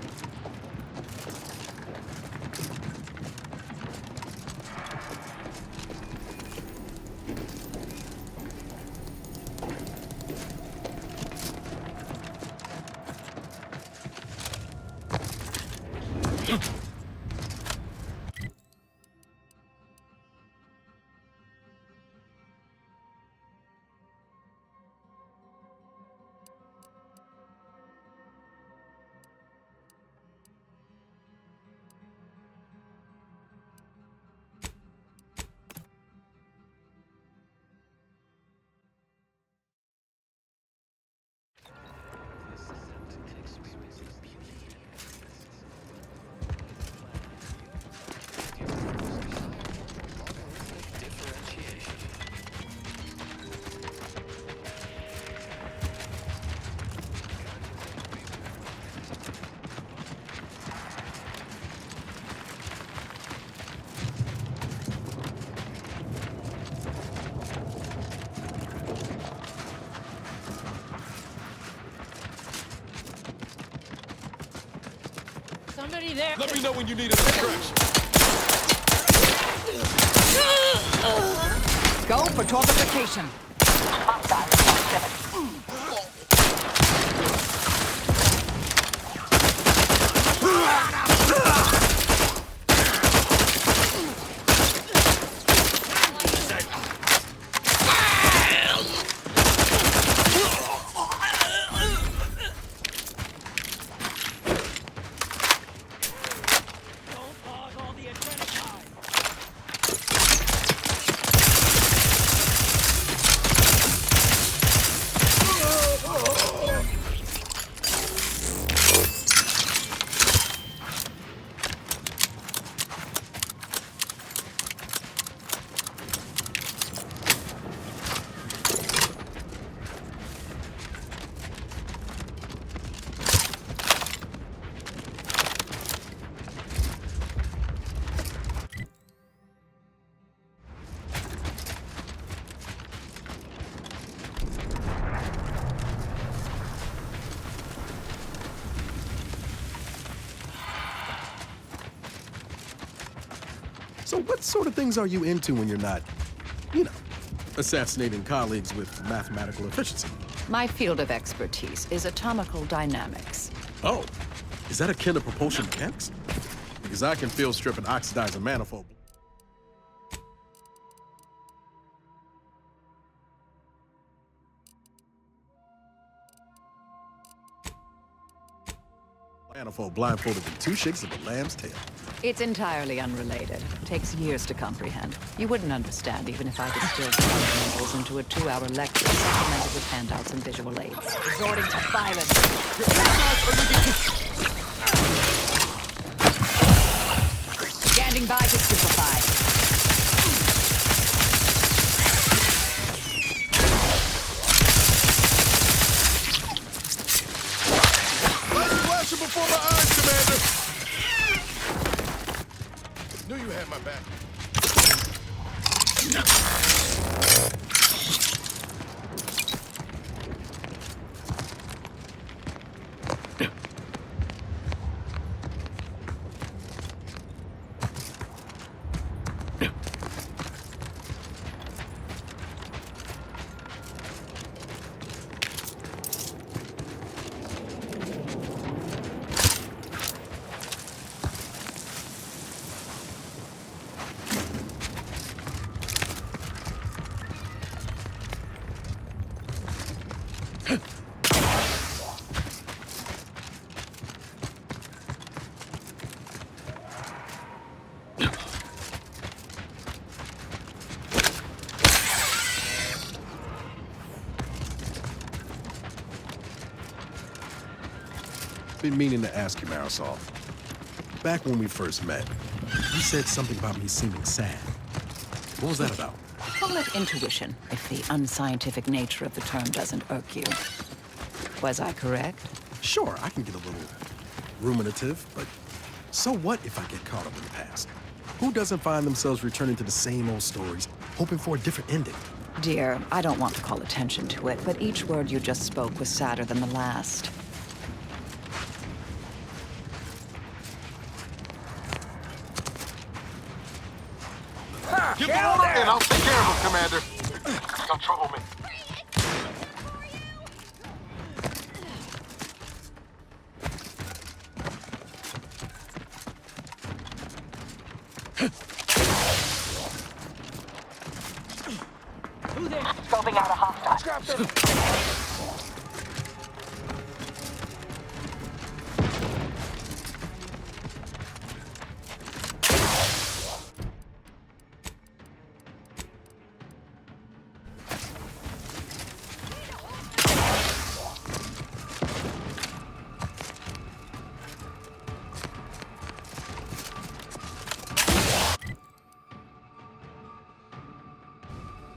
Somebody there. Let me know when you need a distraction. Go for torpification. So what sort of things are you into when you're not, you know, assassinating colleagues with mathematical efficiency? My field of expertise is atomical dynamics. Oh, is that akin to propulsion mechanics? Because I can field strip and oxidize a manifold. Manifold blindfolded in 2 shakes of a lamb's tail. It's entirely unrelated. Takes years to comprehend. You wouldn't understand even if I distilled fundamentals into a 2-hour lecture supplemented with handouts and visual aids. Resorting to violence. Standing by to simplify. Before my eyes, Commander! Knew you had my back. Been meaning to ask you, Marisol. Back when we first met, you said something about me seeming sad. What was that about? Call it intuition, if the unscientific nature of the term doesn't irk you. Was I correct? Sure, I can get a little ruminative, but so what if I get caught up in the past? Who doesn't find themselves returning to the same old stories, hoping for a different ending? Dear, I don't want to call attention to it, but each word you just spoke was sadder than the last. Get the order and I'll take care of him, Commander. Don't trouble me. Who there? Scoping out a hostile. Scrap them.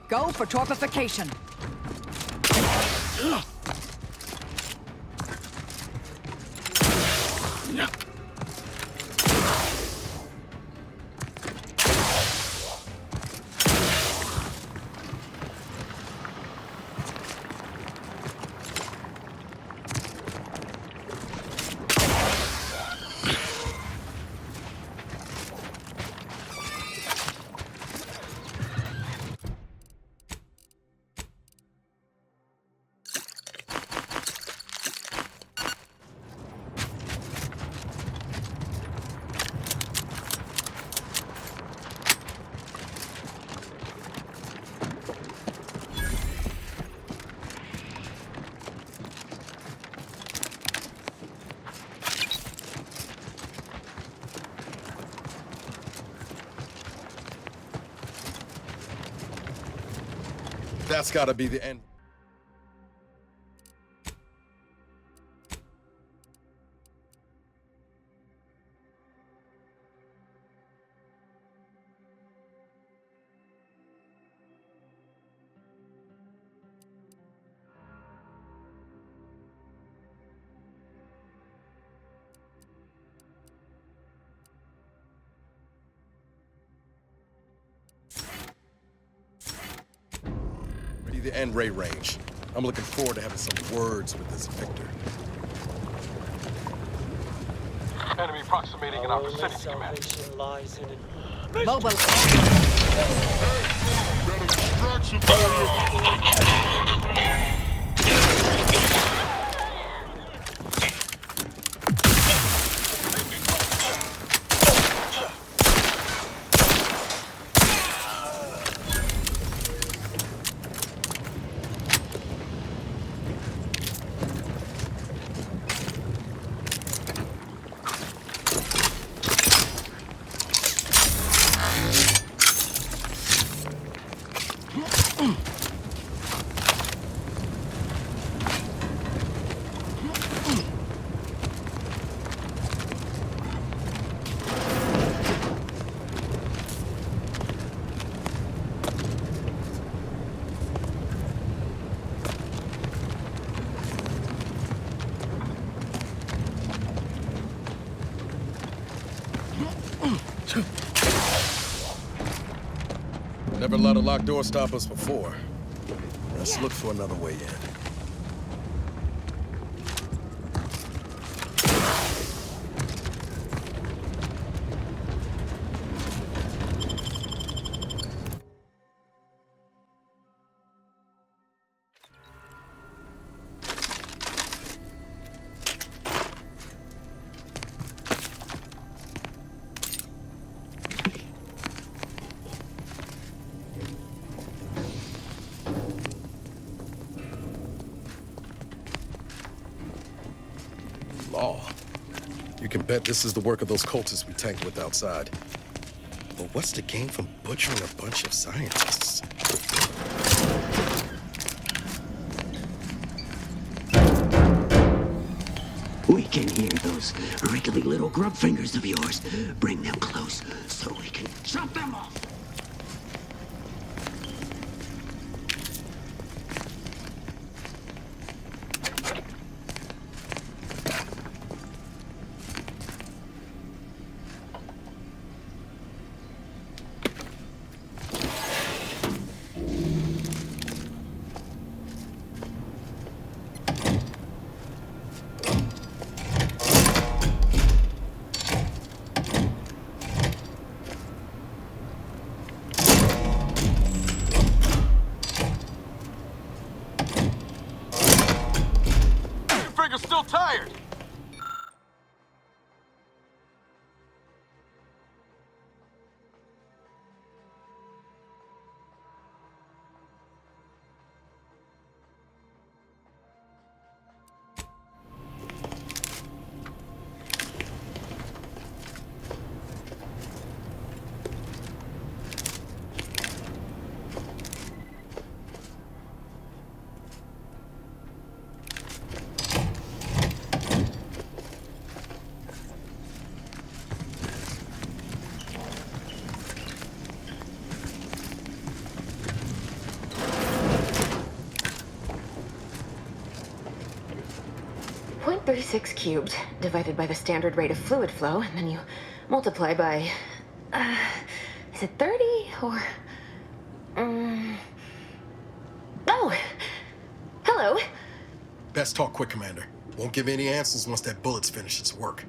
Go for torpification. That's gotta be the end. The end ray range. I'm looking forward to having some words with this Victor. Enemy approximating in our vicinity, Commander. Lies in it. Mobile. Never let a locked door stop us before. Let's look for another way in. Law. You can bet this is the work of those cultists we tanked with outside. But what's the gain from butchering a bunch of scientists? We can hear those wriggly little grub fingers of yours. Bring them close so we can chop them off. Still tired. .36 cubed divided by the standard rate of fluid flow, and then you multiply by, is it 30 or, oh, hello. Best talk quick, Commander. Won't give any answers once that bullet's finished its work.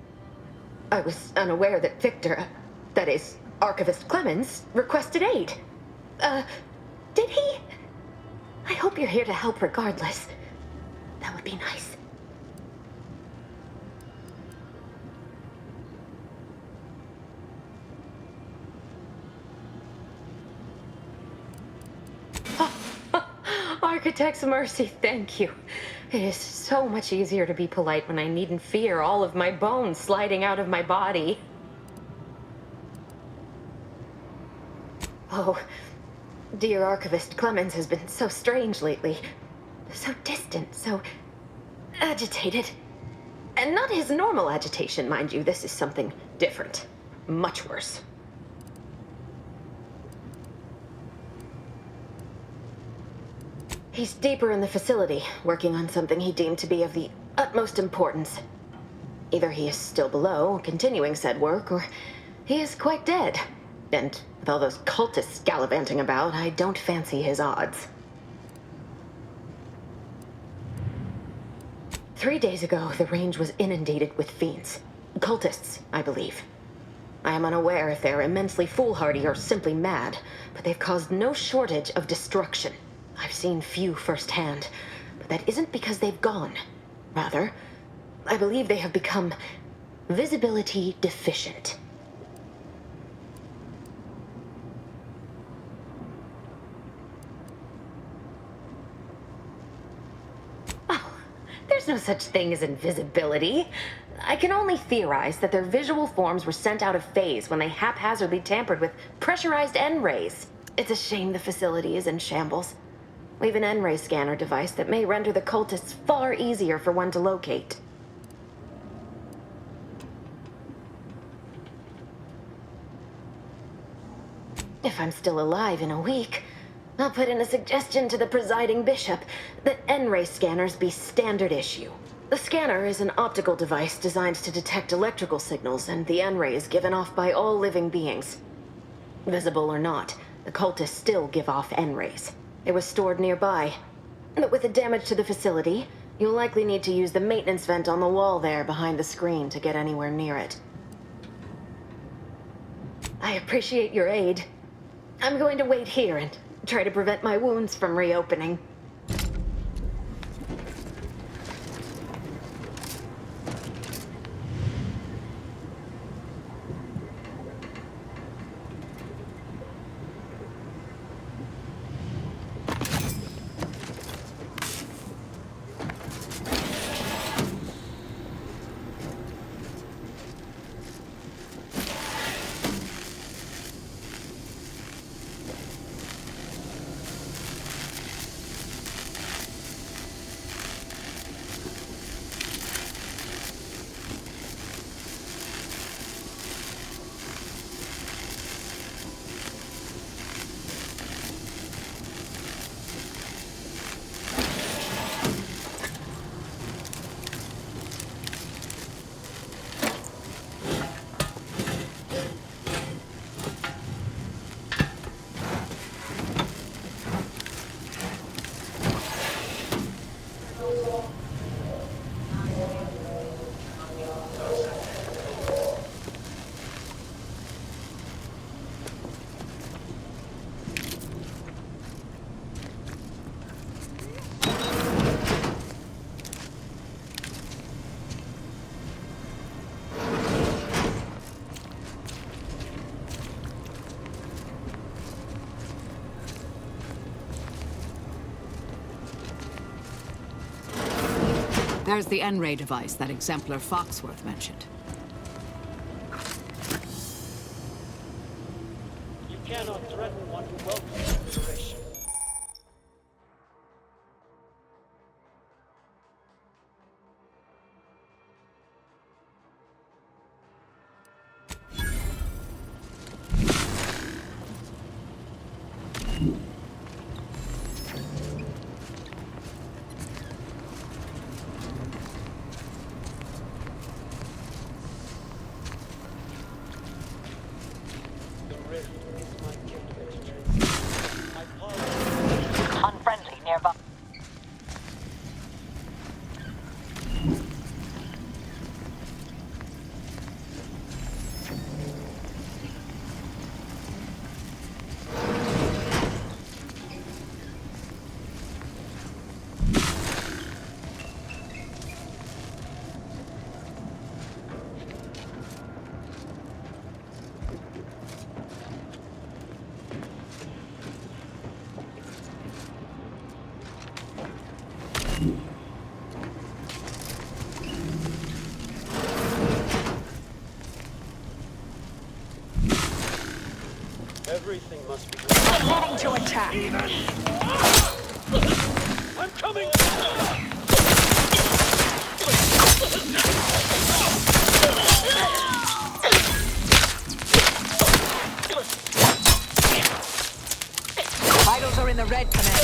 I was unaware that Victor, that is, Archivist Clemens, requested aid. Did he? I hope you're here to help regardless. That would be nice. Architect's mercy, thank you. It is so much easier to be polite when I needn't fear all of my bones sliding out of my body. Oh, dear Archivist Clemens has been so strange lately. So distant, so agitated. And not his normal agitation, mind you. This is something different. Much worse. He's deeper in the facility, working on something he deemed to be of the utmost importance. Either he is still below, continuing said work, or he is quite dead. And with all those cultists gallivanting about, I don't fancy his odds. 3 days ago, the range was inundated with fiends. Cultists, I believe. I am unaware if they're immensely foolhardy or simply mad, but they've caused no shortage of destruction. I've seen few firsthand, but that isn't because they've gone. Rather, I believe they have become visibility deficient. There's no such thing as invisibility. I can only theorize that their visual forms were sent out of phase when they haphazardly tampered with pressurized N-rays. It's a shame the facility is in shambles. We have an N-ray scanner device that may render the cultists far easier for one to locate. If I'm still alive in a week, I'll put in a suggestion to the presiding bishop that N-ray scanners be standard issue. The scanner is an optical device designed to detect electrical signals, and the N-ray is given off by all living beings. Visible or not, the cultists still give off N-rays. It was stored nearby. But with the damage to the facility, you'll likely need to use the maintenance vent on the wall there behind the screen to get anywhere near it. I appreciate your aid. I'm going to wait here and try to prevent my wounds from reopening. There's the N-ray device that Exemplar Foxworth mentioned. You cannot threaten one who welcomes liberation. Unfriendly nearby. Everything must be Preparing to attack. I'm coming! Vitals are in the red, Commander.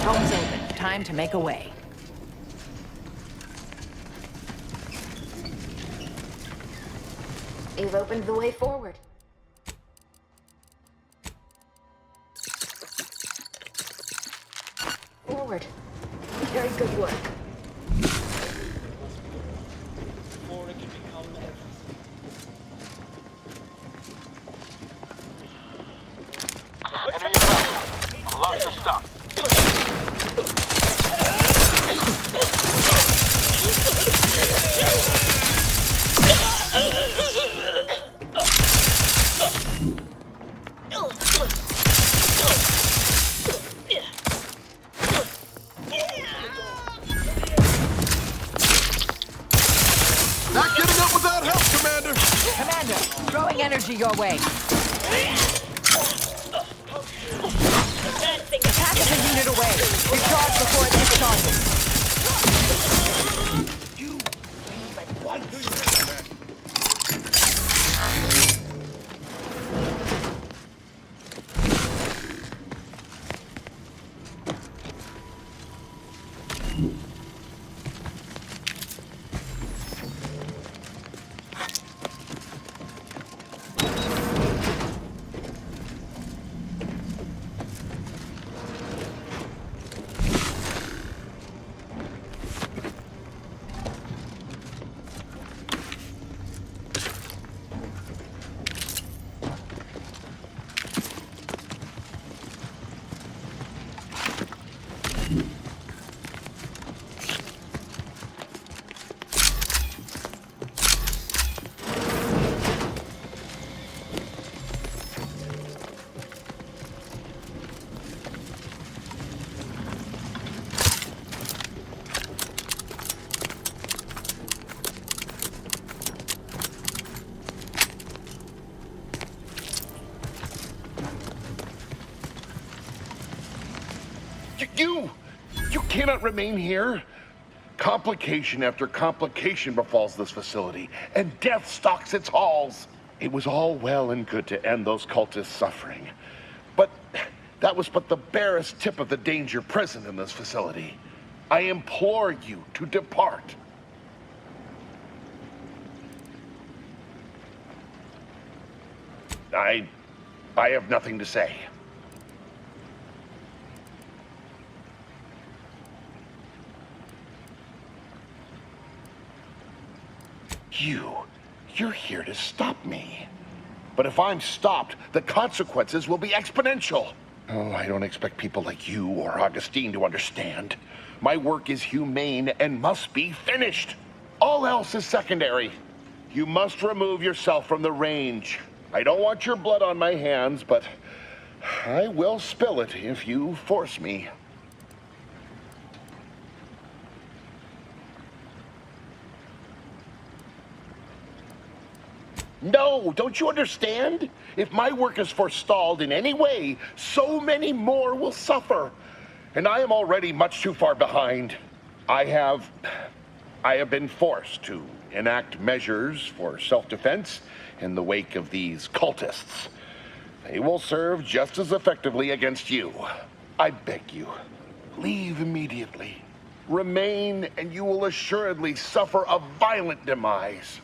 Home's open. Time to make a way. You've opened the way forward. Forward. Very good work. Before it can become everything. Lots of stuff. Not getting up without help, Commander! Commander, throwing energy your way. Attack is a unit away. Recharge before it discharges. You cannot remain here. Complication after complication befalls this facility, and death stalks its halls. It was all well and good to end those cultists' suffering, but that was but the barest tip of the danger present in this facility. I implore you to depart. I have nothing to say. You're here to stop me. But if I'm stopped, the consequences will be exponential. Oh, I don't expect people like you or Augustine to understand. My work is humane and must be finished. All else is secondary. You must remove yourself from the range. I don't want your blood on my hands, but I will spill it if you force me. No, don't you understand? If my work is forestalled in any way, so many more will suffer. And I am already much too far behind. I have been forced to enact measures for self-defense in the wake of these cultists. They will serve just as effectively against you. I beg you, leave immediately. Remain, and you will assuredly suffer a violent demise.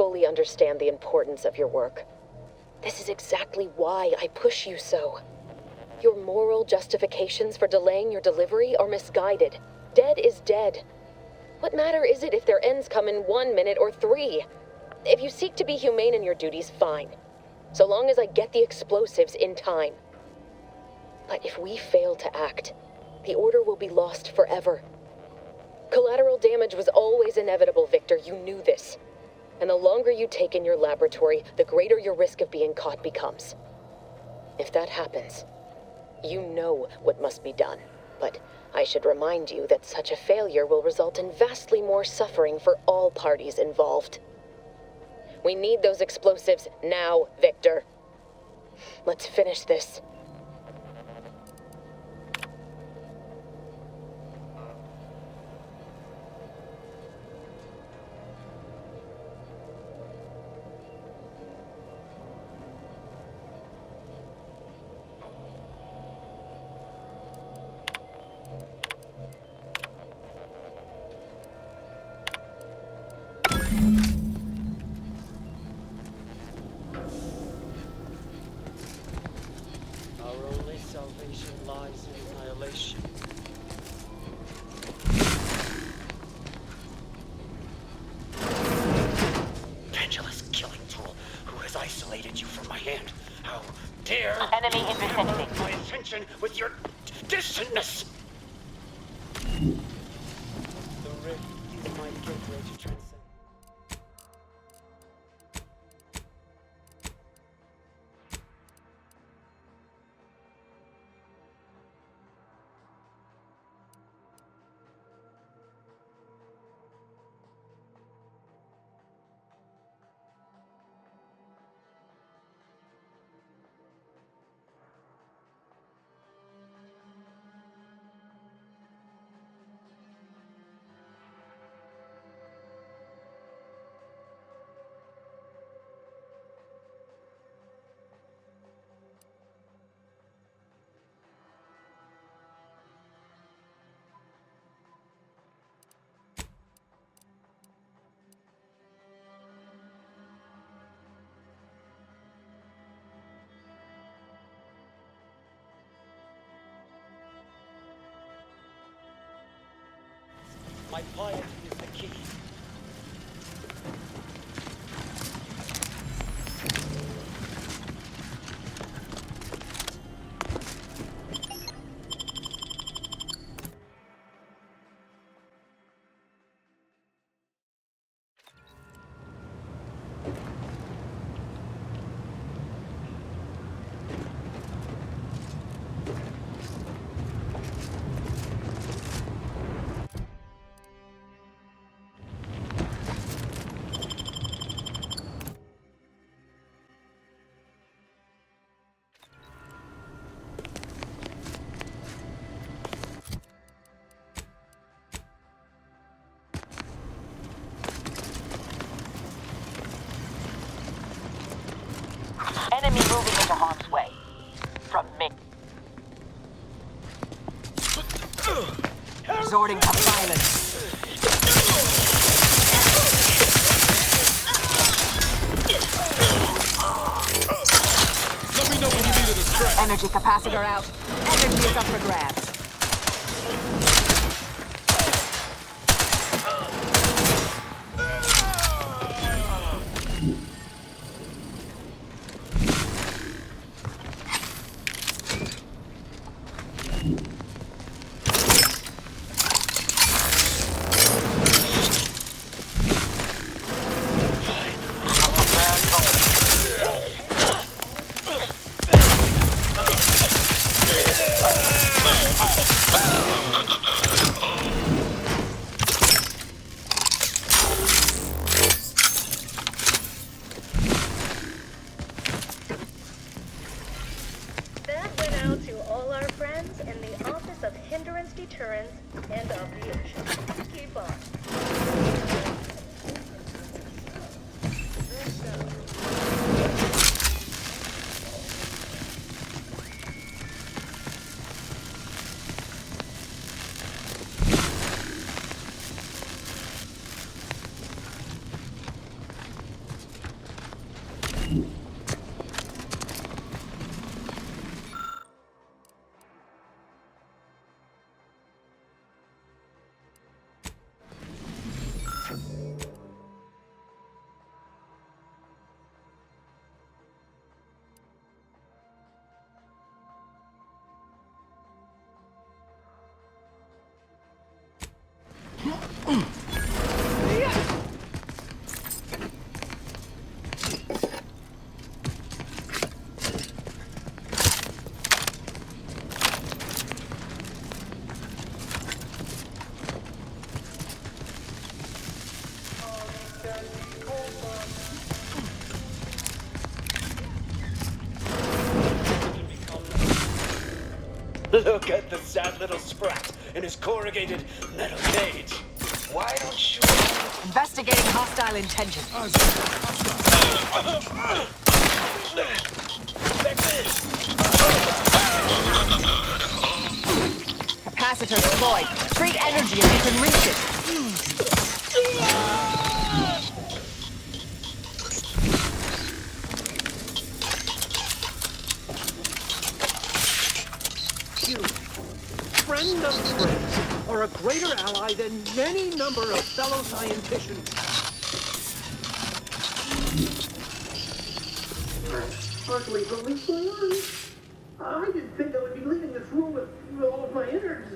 fully understand the importance of your work. This is exactly why I push you so. Your moral justifications for delaying your delivery are misguided. Dead is dead. What matter is it if their ends come in 1 minute or 3? If you seek to be humane in your duties, fine. So long as I get the explosives in time. But if we fail to act, the Order will be lost forever. Collateral damage was always inevitable, Victor. You knew this. And the longer you take in your laboratory, the greater your risk of being caught becomes. If that happens, you know what must be done. But I should remind you that such a failure will result in vastly more suffering for all parties involved. We need those explosives now, Victor. Let's finish this. Our only salvation lies in annihilation. Pendulous killing tool who has isolated you from my hand. How dare Enemy in vicinity. my attention with your distantness! The rift is my gateway to transcend. My piety is the key. Enemy moving into harm's way. From me. Resorting to violence. Let me know when you need a distract. Energy capacitor out. Energy is up for grabs. Look at the sad little sprat in his corrugated metal cage. Why don't you... Investigating hostile intention. Capacitor deployed. Treat energy if you can reach it. You, friend of friends, are a greater ally than any number of fellow scienticians. I hardly believe my eyes. I didn't think I would be leaving this room with all of my innards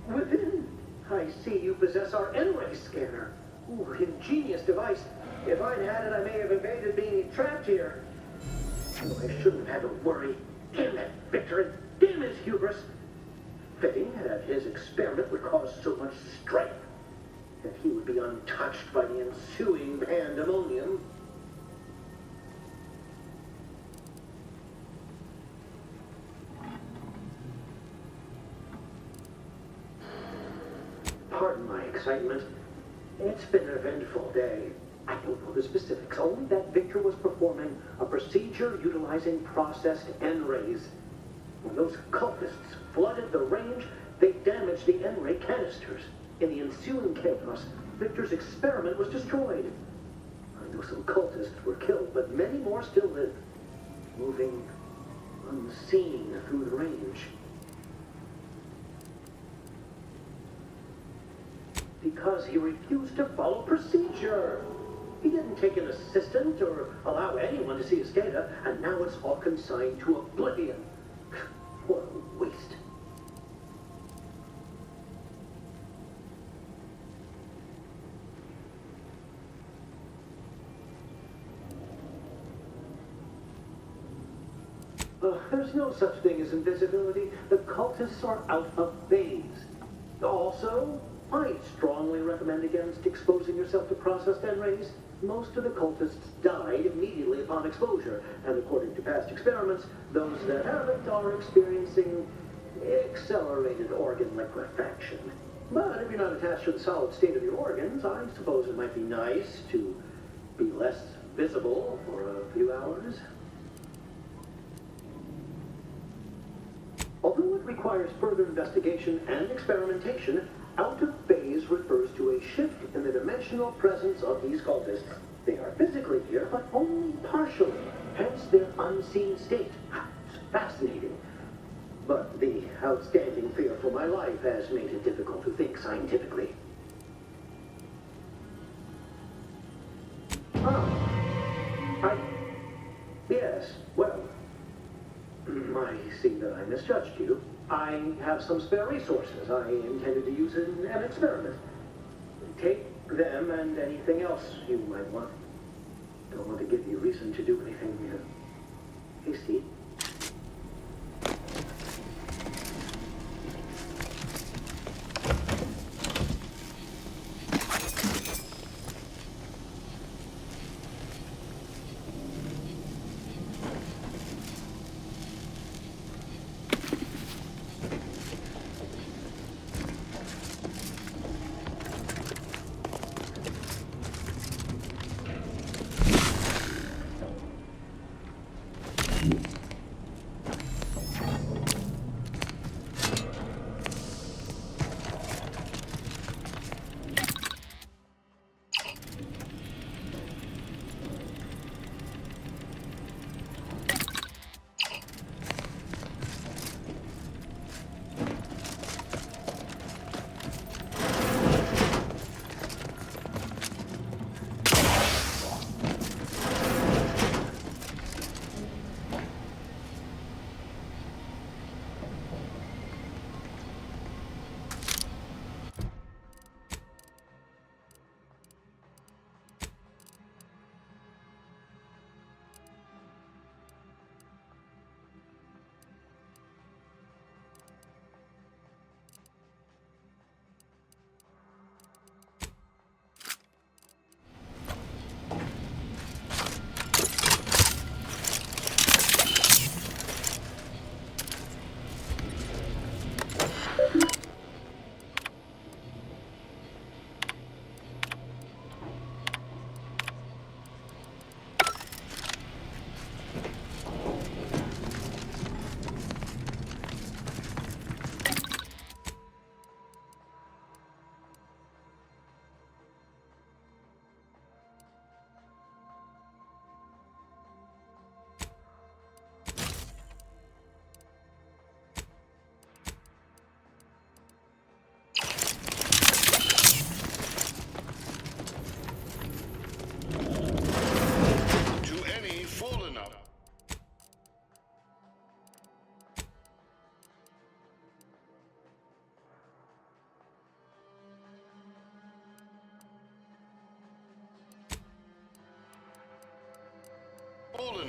within. I see you possess our N-ray scanner. Ooh, ingenious device. If I'd had it, I may have evaded being trapped here. Oh, I shouldn't have had to worry. Damn that Victor, and damn his hubris. Fitting that his experiment would cause so much strife, that he would be untouched by the ensuing pandemonium. Pardon my excitement. It's been an eventful day. I don't know the specifics, only that Victor was performing a procedure utilizing processed N-rays. When those cultists flooded the range, they damaged the N-ray canisters. In the ensuing chaos, Victor's experiment was destroyed. I know some cultists were killed, but many more still live, moving unseen through the range. Because he refused to follow procedure. He didn't take an assistant or allow anyone to see his data, and now it's all consigned to oblivion. What a waste. There's no such thing as invisibility. The cultists are out of phase. Also, I strongly recommend against exposing yourself to processed N-rays. Most of the cultists died immediately upon exposure, and according to past experiments, those that haven't are experiencing accelerated organ liquefaction. But if you're not attached to the solid state of your organs, I suppose it might be nice to be less visible for a few hours. Although it requires further investigation and experimentation, out of phase refers to a shift in the dimensional presence of these cultists. They are physically here, but only partially, hence their unseen state. It's fascinating. But the outstanding fear for my life has made it difficult to think scientifically. Yes, well, I see that I misjudged you. I have some spare resources I intended to use in an experiment. Take them and anything else you might want. Don't want to give you reason to do anything hasty.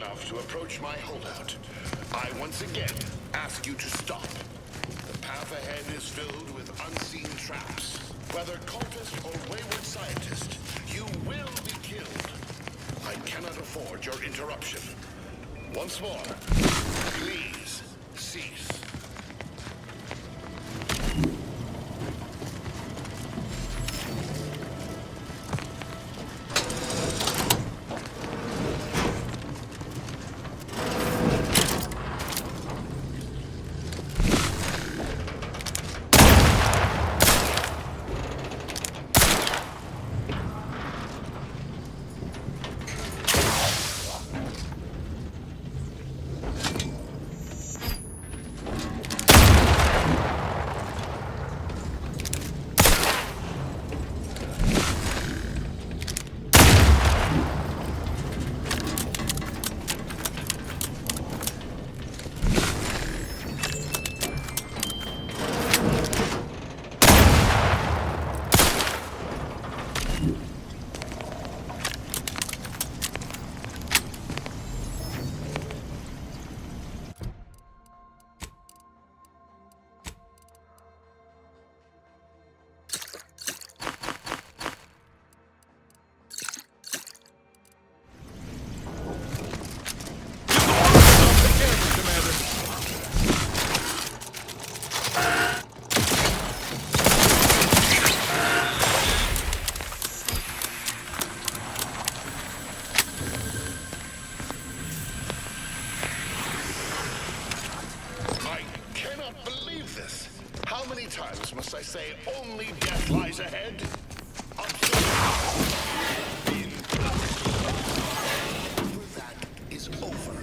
enough to approach my holdout, I once again ask you to stop. The path ahead is filled with unseen traps. Whether cultist or wayward scientist, you will be killed. I cannot afford your interruption. Once more, please cease. Must I say only death lies ahead? That is over.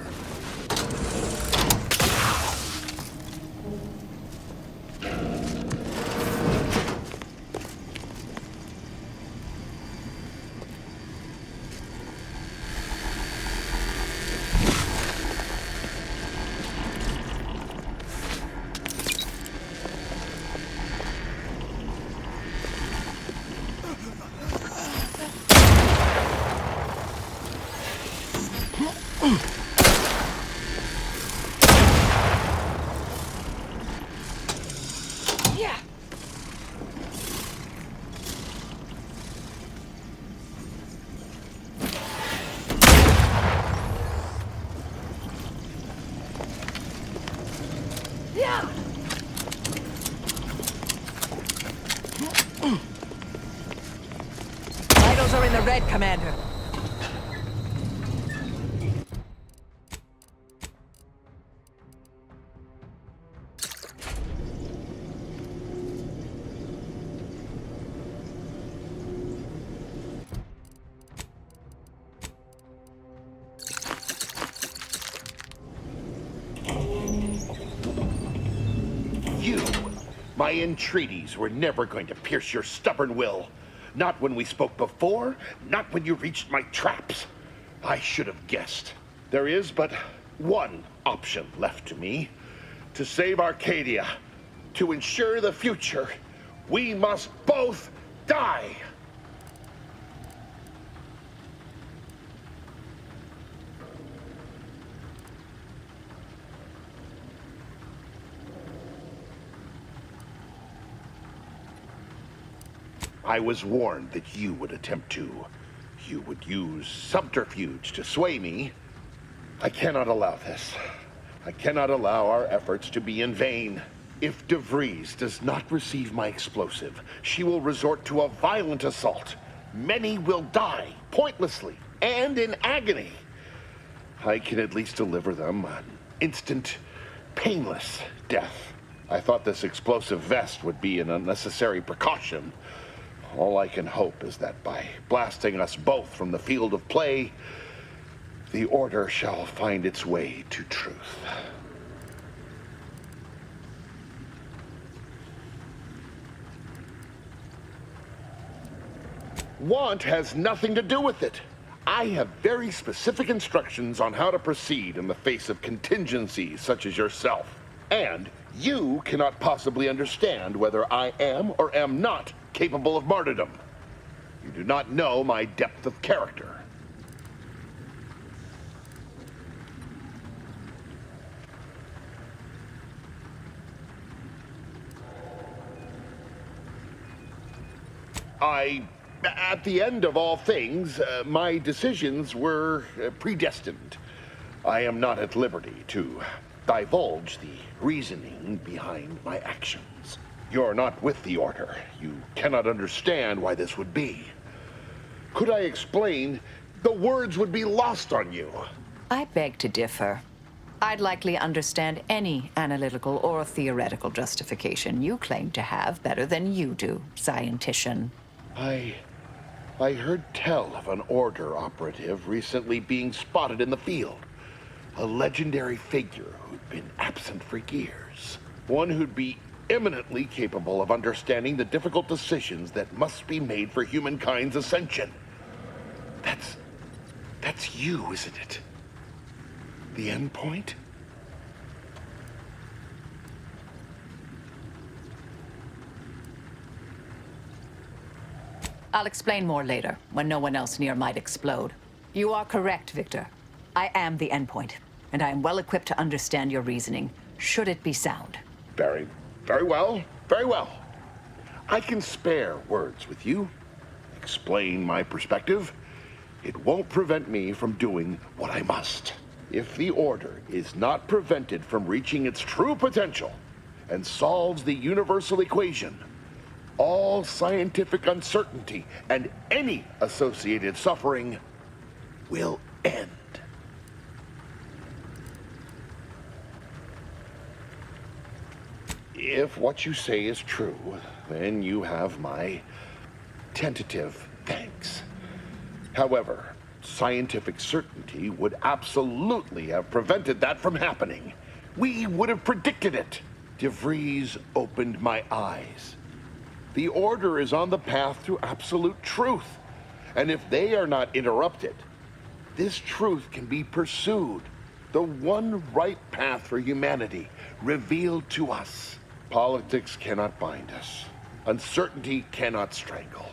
Vitals are in the red, Commander. My entreaties were never going to pierce your stubborn will. Not when we spoke before, not when you reached my traps. I should have guessed. There is but one option left to me. To save Arcadia, to ensure the future, we must both die. I was warned that you would attempt to. You would use subterfuge to sway me. I cannot allow this. I cannot allow our efforts to be in vain. If DeVries does not receive my explosive, she will resort to a violent assault. Many will die, pointlessly, and in agony. I can at least deliver them an instant, painless death. I thought this explosive vest would be an unnecessary precaution. All I can hope is that by blasting us both from the field of play, the Order shall find its way to truth. Want has nothing to do with it. I have very specific instructions on how to proceed in the face of contingencies such as yourself. And you cannot possibly understand whether I am or am not capable of martyrdom. You do not know my depth of character. At the end of all things, my decisions were predestined. I am not at liberty to divulge the reasoning behind my actions. You're not with the Order. You cannot understand why this would be. Could I explain, the words would be lost on you. I beg to differ. I'd likely understand any analytical or theoretical justification you claim to have better than you do, scientician. I heard tell of an Order operative recently being spotted in the field. A legendary figure who'd been absent for years. One who'd be eminently capable of understanding the difficult decisions that must be made for humankind's ascension. That's you, isn't it? The Endpoint? I'll explain more later, when no one else near might explode. You are correct, Victor. I am the Endpoint, and I am well equipped to understand your reasoning, should it be sound. Very well. Very well. I can spare words with you. Explain my perspective. It won't prevent me from doing what I must. If the Order is not prevented from reaching its true potential and solves the universal equation, all scientific uncertainty and any associated suffering will end. If what you say is true, then you have my tentative thanks. However, scientific certainty would absolutely have prevented that from happening. We would have predicted it. DeVries opened my eyes. The Order is on the path to absolute truth. And if they are not interrupted, this truth can be pursued. The one right path for humanity revealed to us. Politics cannot bind us. Uncertainty cannot strangle.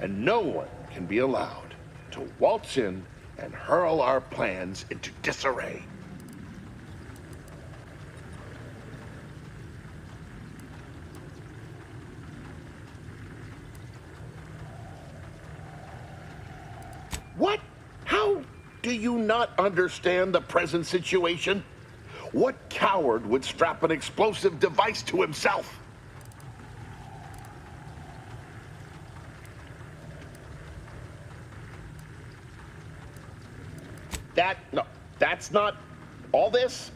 And no one can be allowed to waltz in and hurl our plans into disarray. What? How do you not understand the present situation? What coward would strap an explosive device to himself? No, that's not all this.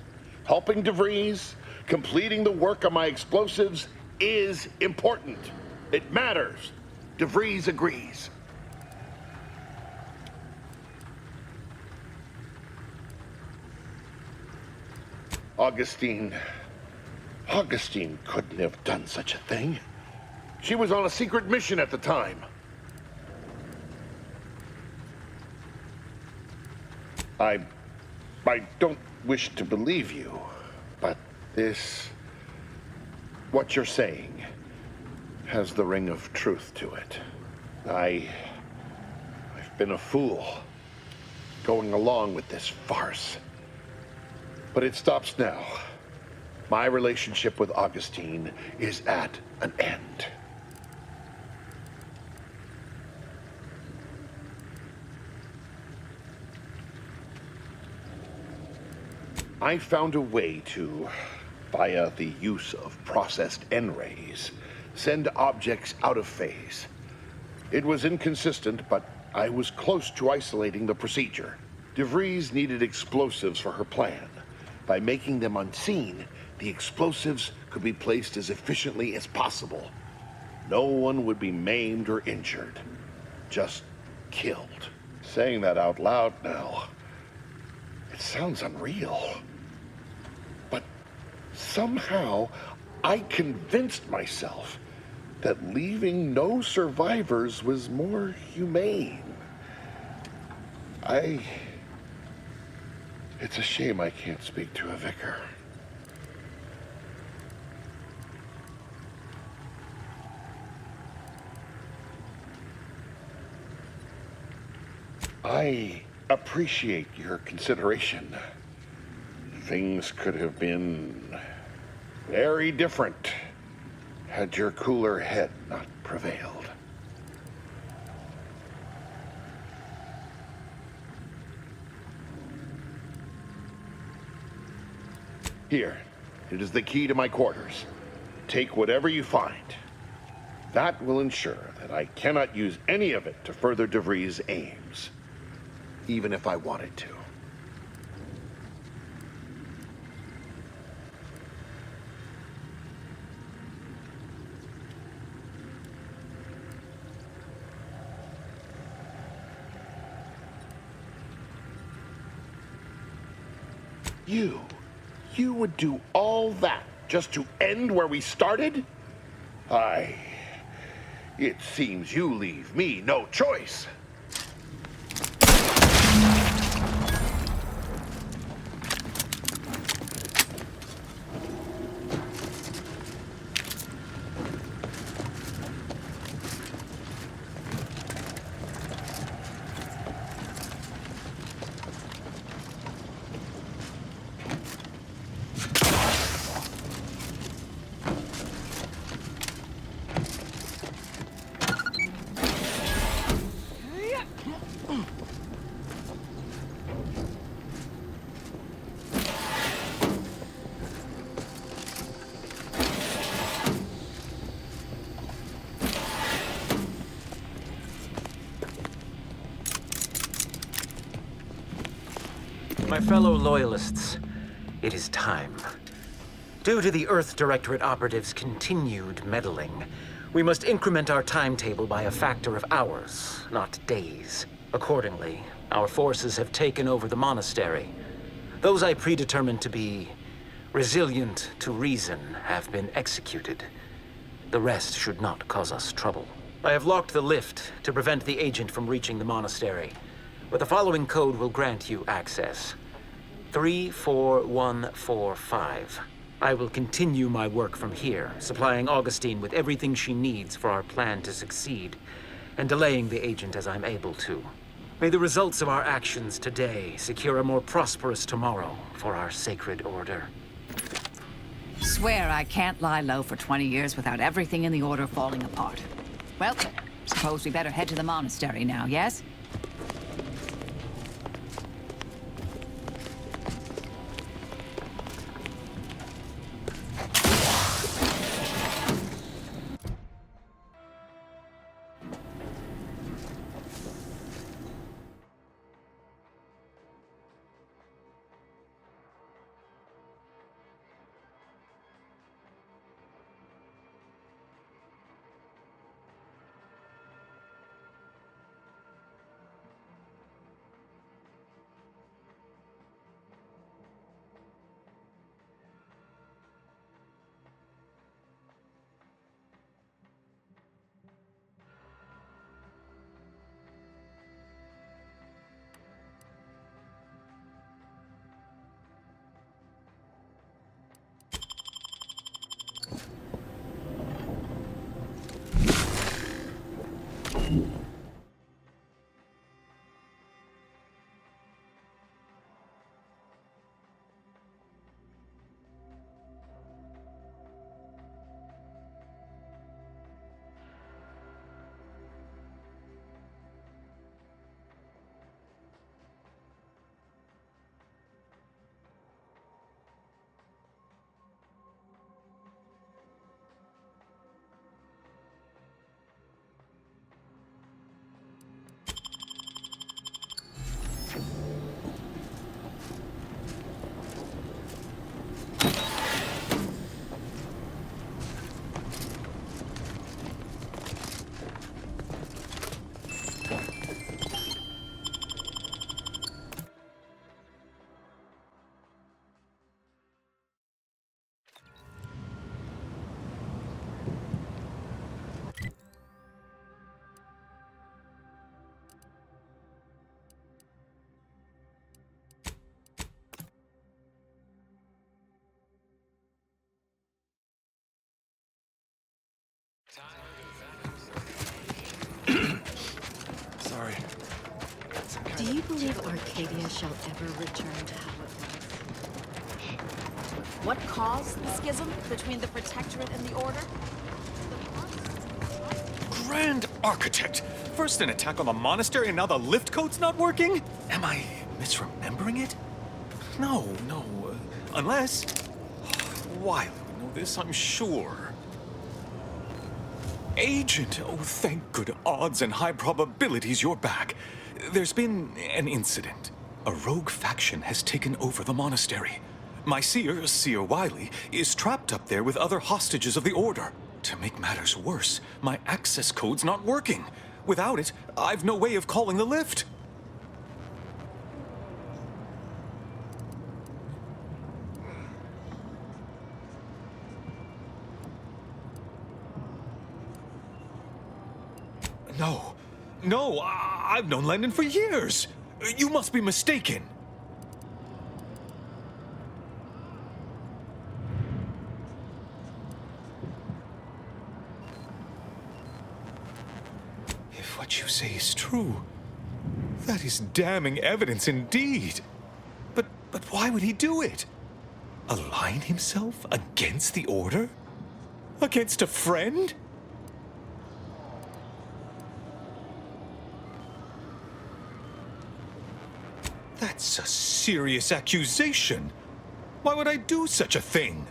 Helping DeVries, completing the work on my explosives is important. It matters. DeVries agrees. Augustine couldn't have done such a thing. She was on a secret mission at the time. I don't wish to believe you, but what you're saying has the ring of truth to it. I've been a fool going along with this farce. But it stops now. My relationship with Augustine is at an end. I found a way to, via the use of processed N-rays, send objects out of phase. It was inconsistent, but I was close to isolating the procedure. DeVries needed explosives for her plan. By making them unseen, the explosives could be placed as efficiently as possible. No one would be maimed or injured, just killed. Saying that out loud now, it sounds unreal. But somehow, I convinced myself that leaving no survivors was more humane. It's a shame I can't speak to a vicar. I appreciate your consideration. Things could have been very different had your cooler head not prevailed. Here, it is the key to my quarters. Take whatever you find. That will ensure that I cannot use any of it to further DeVries' aims, even if I wanted to. You would do all that just to end where we started? It seems you leave me no choice. My fellow Loyalists, it is time. Due to the Earth Directorate operatives' continued meddling, we must increment our timetable by a factor of hours, not days. Accordingly, our forces have taken over the monastery. Those I predetermined to be resilient to reason have been executed. The rest should not cause us trouble. I have locked the lift to prevent the agent from reaching the monastery, but the following code will grant you access. 34145. I will continue my work from here, supplying Augustine with everything she needs for our plan to succeed, and delaying the agent as I'm able to. May the results of our actions today secure a more prosperous tomorrow for our sacred order. Swear I can't lie low for 20 years without everything in the order falling apart. Well, suppose we better head to the monastery now, yes? Sorry. Do you believe Arcadia shall ever return to how it was? What caused the schism between the Protectorate and the Order? Grand Architect! First an attack on the monastery and now the lift code's not working? Am I misremembering it? No. Unless... Wiley would know this, I'm sure. Agent, oh, thank good odds and high probabilities you're back. There's been an incident. A rogue faction has taken over the monastery. My Seer Wiley, is trapped up there with other hostages of the Order. To make matters worse, my access code's not working. Without it, I've no way of calling the lift. No, I've known Landon for years. You must be mistaken. If what you say is true, that is damning evidence indeed. But why would he do it? Align himself against the Order? Against a friend? That's a serious accusation. Why would I do such a thing?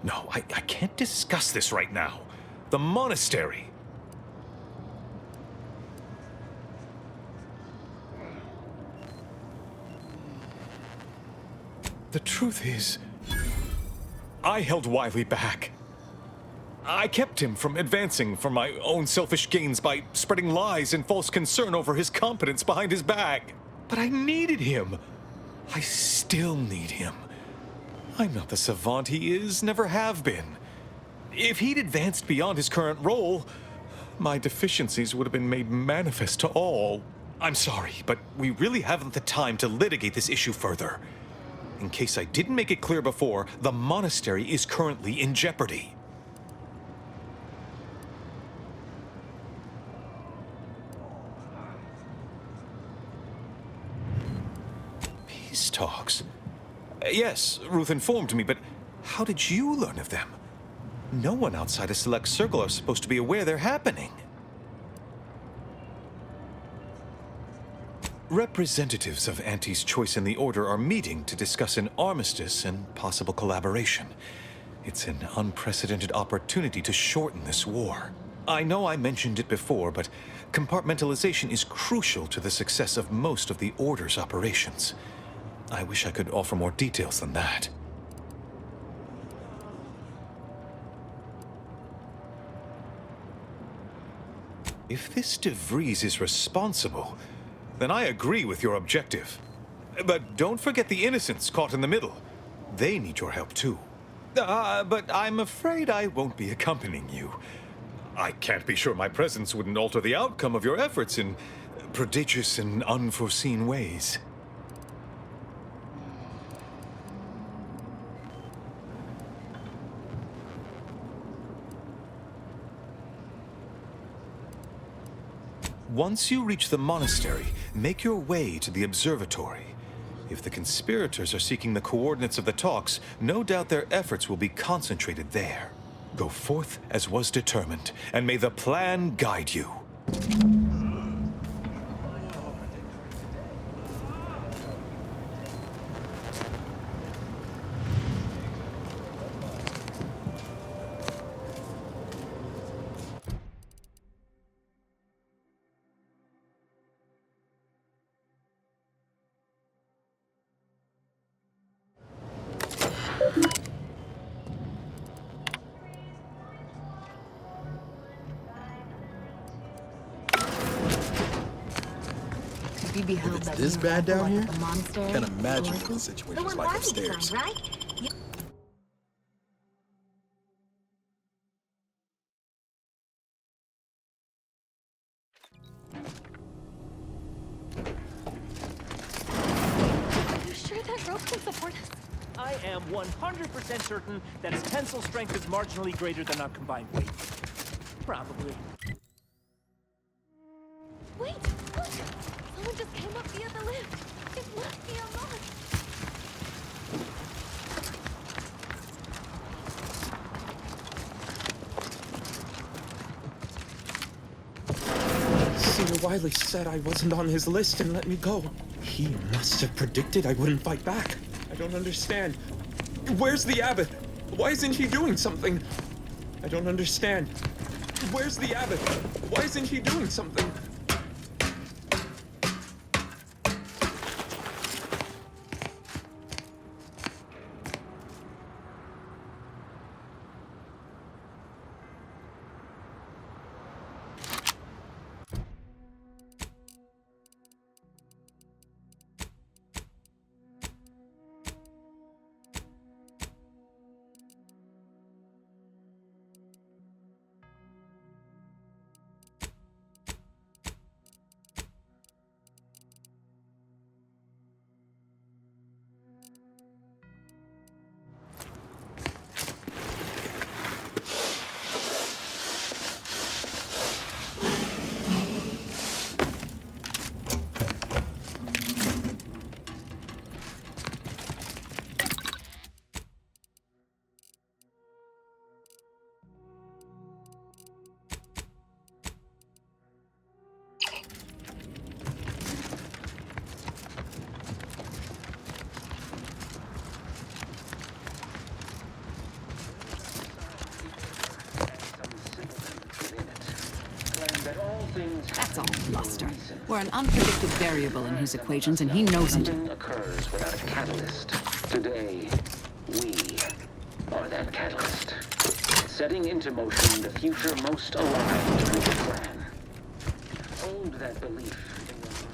No, I can't discuss this right now. The monastery. The truth is, I held Wiley back. I kept him from advancing for my own selfish gains by spreading lies and false concern over his competence behind his back. But I needed him. I still need him. I'm not the savant he is, never have been. If he'd advanced beyond his current role, my deficiencies would have been made manifest to all. I'm sorry, but we really haven't the time to litigate this issue further. In case I didn't make it clear before, the monastery is currently in jeopardy. Peace talks? Yes, Ruth informed me, but how did you learn of them? No one outside a select circle are supposed to be aware they're happening. Representatives of Auntie's Choice and the Order are meeting to discuss an armistice and possible collaboration. It's an unprecedented opportunity to shorten this war. I know I mentioned it before, but compartmentalization is crucial to the success of most of the Order's operations. I wish I could offer more details than that. If this DeVries is responsible, then I agree with your objective. But don't forget the innocents caught in the middle. They need your help too. But I'm afraid I won't be accompanying you. I can't be sure my presence wouldn't alter the outcome of your efforts in prodigious and unforeseen ways. Once you reach the monastery, make your way to the observatory. If the conspirators are seeking the coordinates of the talks, no doubt their efforts will be concentrated there. Go forth as was determined, and may the plan guide you. If it's this bad down here, can't imagine what the situation's like upstairs. Are you sure that rope can support us? I am 100% certain that its tensile strength is marginally greater than our combined weight. Probably. Wait! Look! Someone just came up via the lift. It must be a monk. Commander Wiley said I wasn't on his list and let me go. He must have predicted I wouldn't fight back. I don't understand. Where's the abbot? Why isn't he doing something? I don't understand. Where's the abbot? Why isn't he doing something? That's all bluster. We're an unpredicted variable in his equations, and he knows it. Nothing occurs without a catalyst. Today, we are that catalyst. Setting into motion the future most aligned with the plan. Hold that belief in your mind.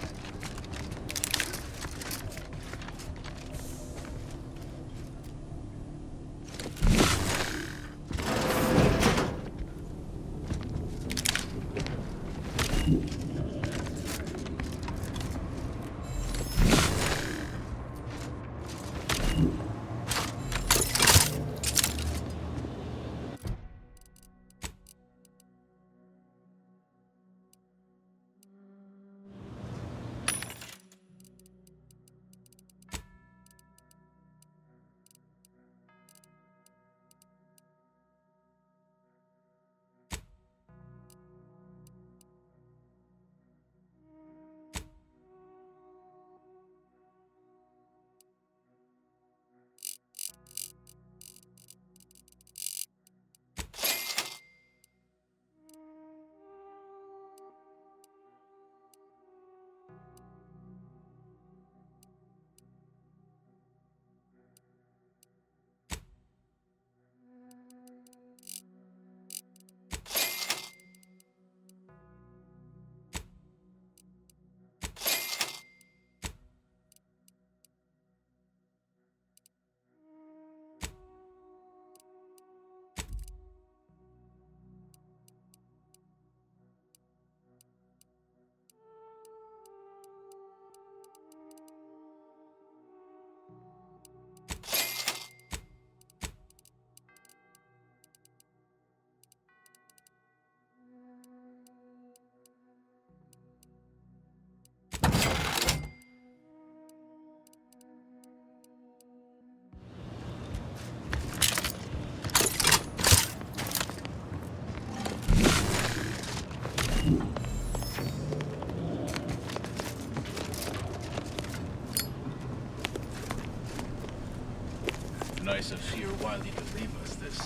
Nice of Fear Wiley to leave us this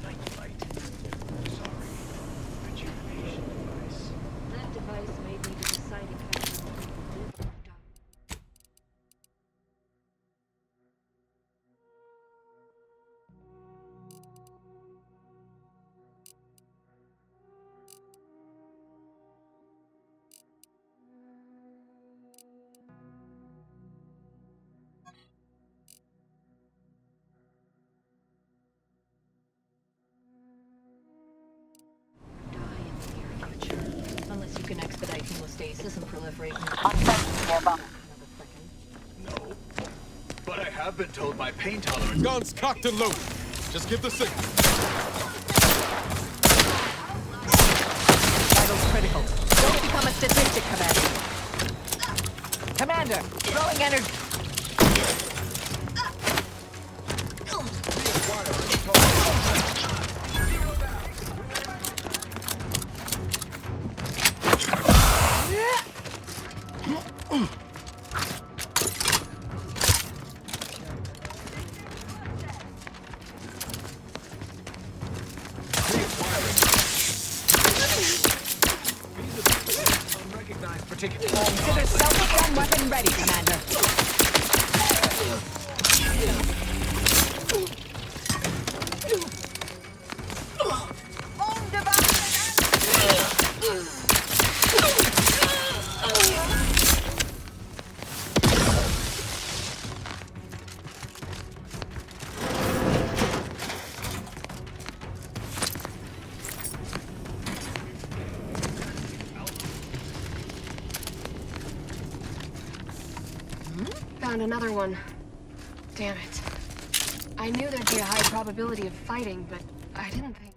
night flight. Sorry. Rejuvenation device. That device made me the deciding factor of live or die. Unless you can expedite hemostasis and proliferate No. But I have been told my pain tolerance... Guns cocked and loaded. Just give the signal. Vitals critical. Don't become a statistic, Commander. Commander, throwing energy. particular... Consider self-defense weapon ready, Commander. Found another one. Damn it. I knew there'd be a high probability of fighting, but I didn't think...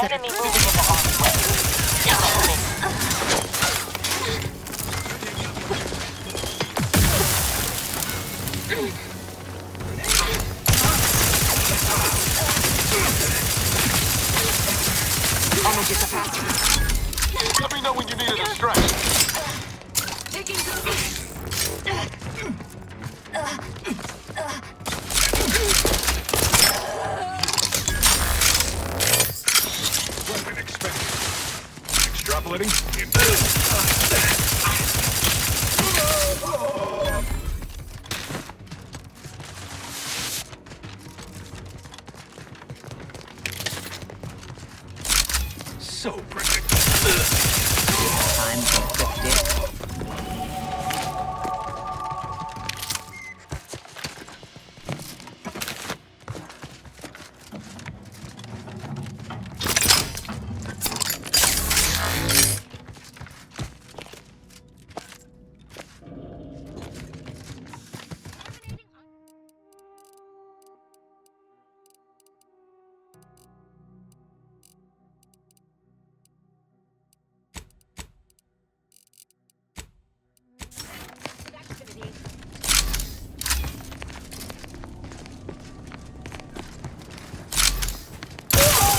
Enemy moving in the harm's way. Energy capacity. Let me know when you need it to stretch. Taking Weapon expended. Extrapolating. So predictable. I'm predictive.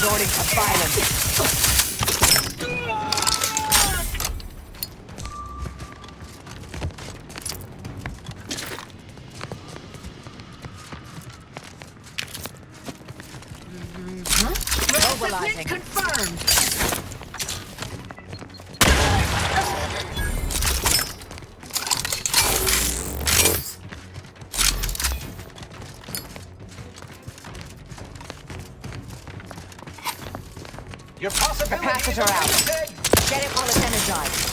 Resorting to violence. Mobilizing. Confirmed. Your possibility... Capacitor out. Get it while it's energized.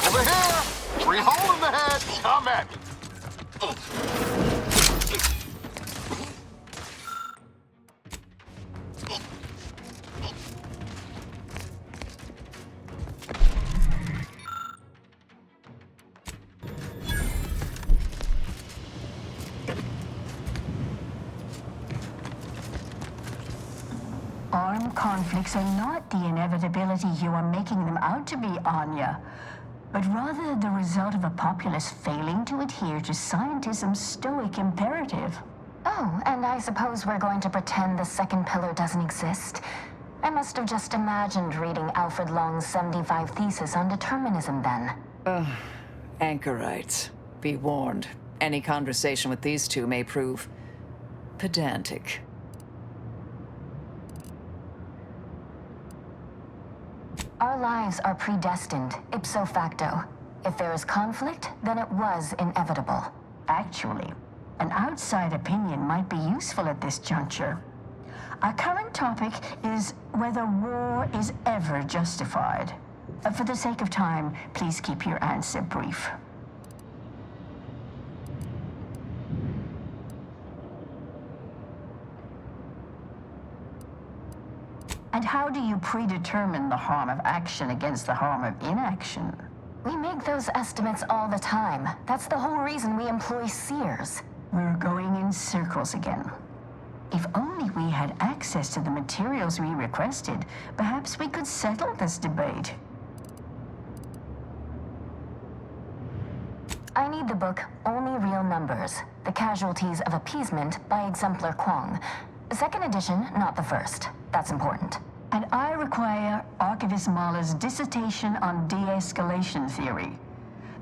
Over here! Free hole in the head! Come at me! Armed conflicts are not the inevitability you are making them out to be, Anya, but rather the result of a populace failing to adhere to scientism's stoic imperative. Oh, and I suppose we're going to pretend the second pillar doesn't exist. I must have just imagined reading Alfred Long's 75 thesis on determinism then. Anchorites. Be warned. Any conversation with these two may prove pedantic. Our lives are predestined, ipso facto. If there is conflict, then it was inevitable. Actually, an outside opinion might be useful at this juncture. Our current topic is whether war is ever justified. For the sake of time, please keep your answer brief. And how do you predetermine the harm of action against the harm of inaction? We make those estimates all the time. That's the whole reason we employ seers. We're going in circles again. If only we had access to the materials we requested, perhaps we could settle this debate. I need the book Only Real Numbers, The Casualties of Appeasement by Exemplar Kwong. Second edition, not the first. That's important. And I require Archivist Mahler's dissertation on de-escalation theory.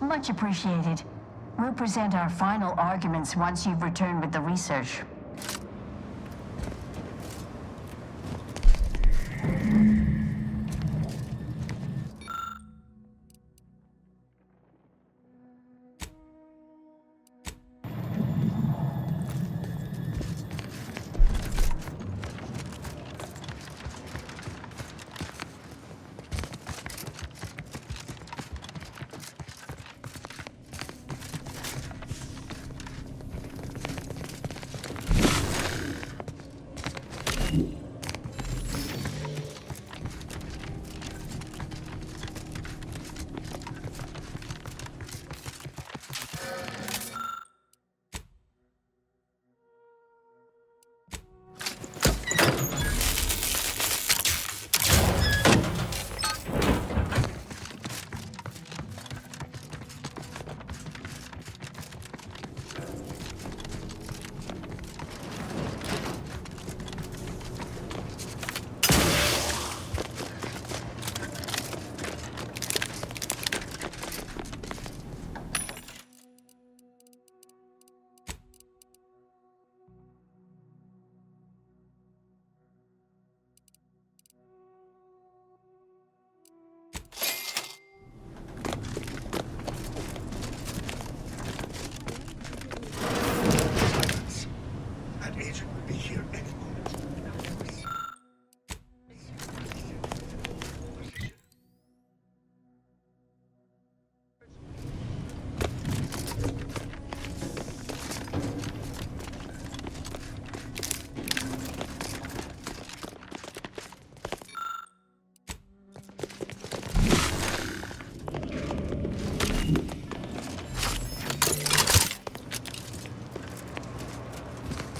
Much appreciated. We'll present our final arguments once you've returned with the research.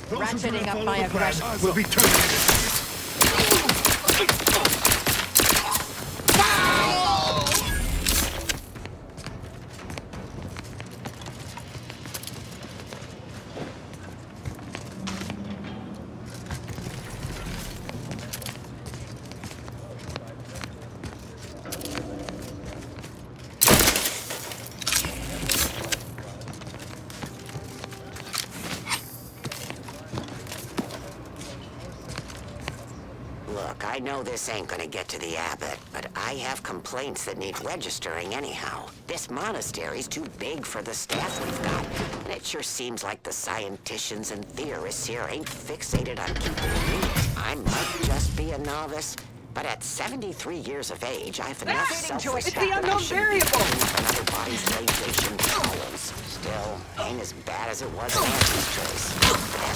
Ratcheting up my aggression. Will be terminated. Look, I know this ain't gonna get to the abbot, but I have complaints that need registering anyhow. This monastery's too big for the staff we've got, and it sure seems like the scienticians and theorists here ain't fixated on keeping it neat. I might just be a novice, but at 73 years of age, I've enough self-respect. It's the unknown variable! Another body's radiation towers. Still, ain't as bad as it was in Nancy's choice.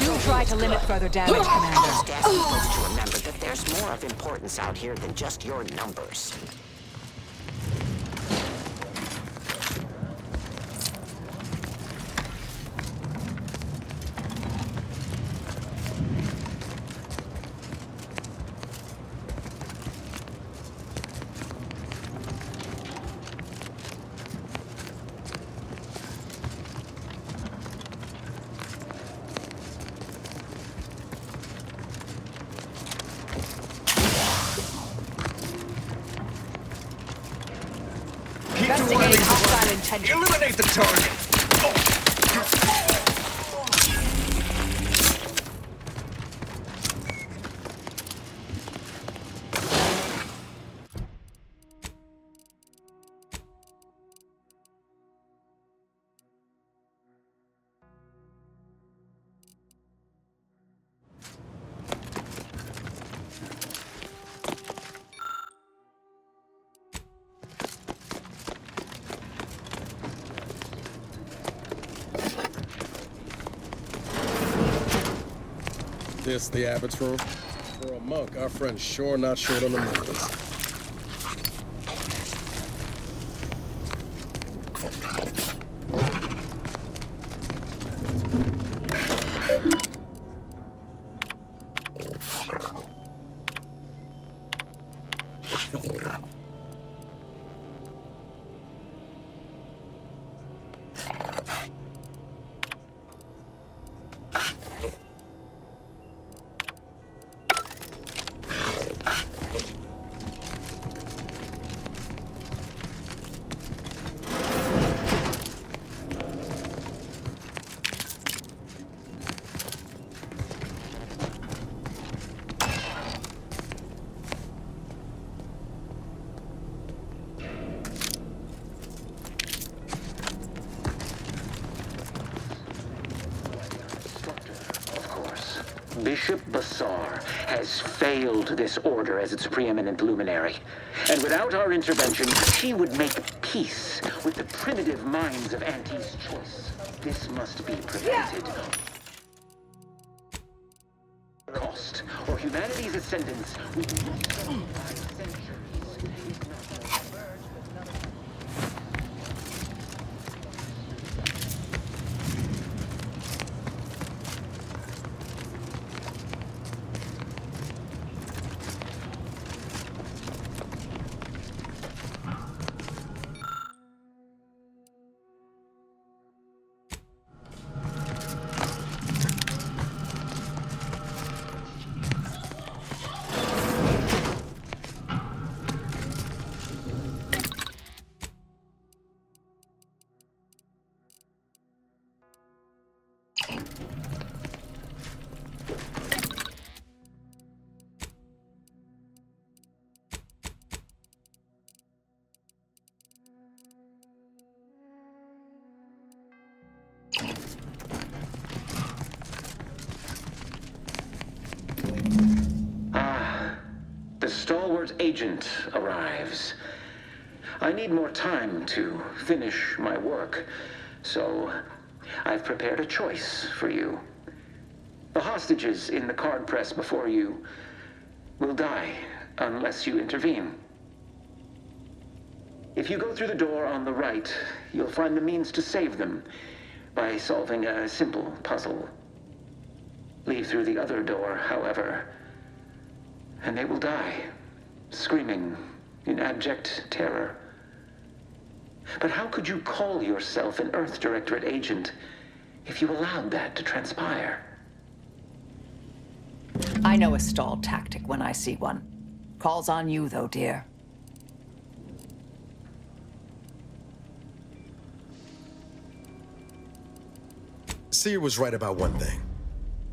Do try to limit further damage, Commander. Just ask folks to remember that there's more of importance out here than just your numbers. Investigate hostile intentions. Eliminate the target! This the abbot's room? For a monk, our friend's sure not short on the numbers. Bishop Basar has failed this order as its preeminent luminary. And without our intervention, she would make peace with the primitive minds of Auntie's choice. This must be prevented. Cost, or humanity's ascendance will be centuries. The stalwart agent arrives. I need more time to finish my work, so I've prepared a choice for you. The hostages in the card press before you will die unless you intervene. If you go through the door on the right, you'll find the means to save them by solving a simple puzzle. Leave through the other door, however, and they will die, screaming in abject terror. But how could you call yourself an Earth Directorate agent if you allowed that to transpire? I know a stall tactic when I see one. Calls on you, though, dear. Seer was right about one thing.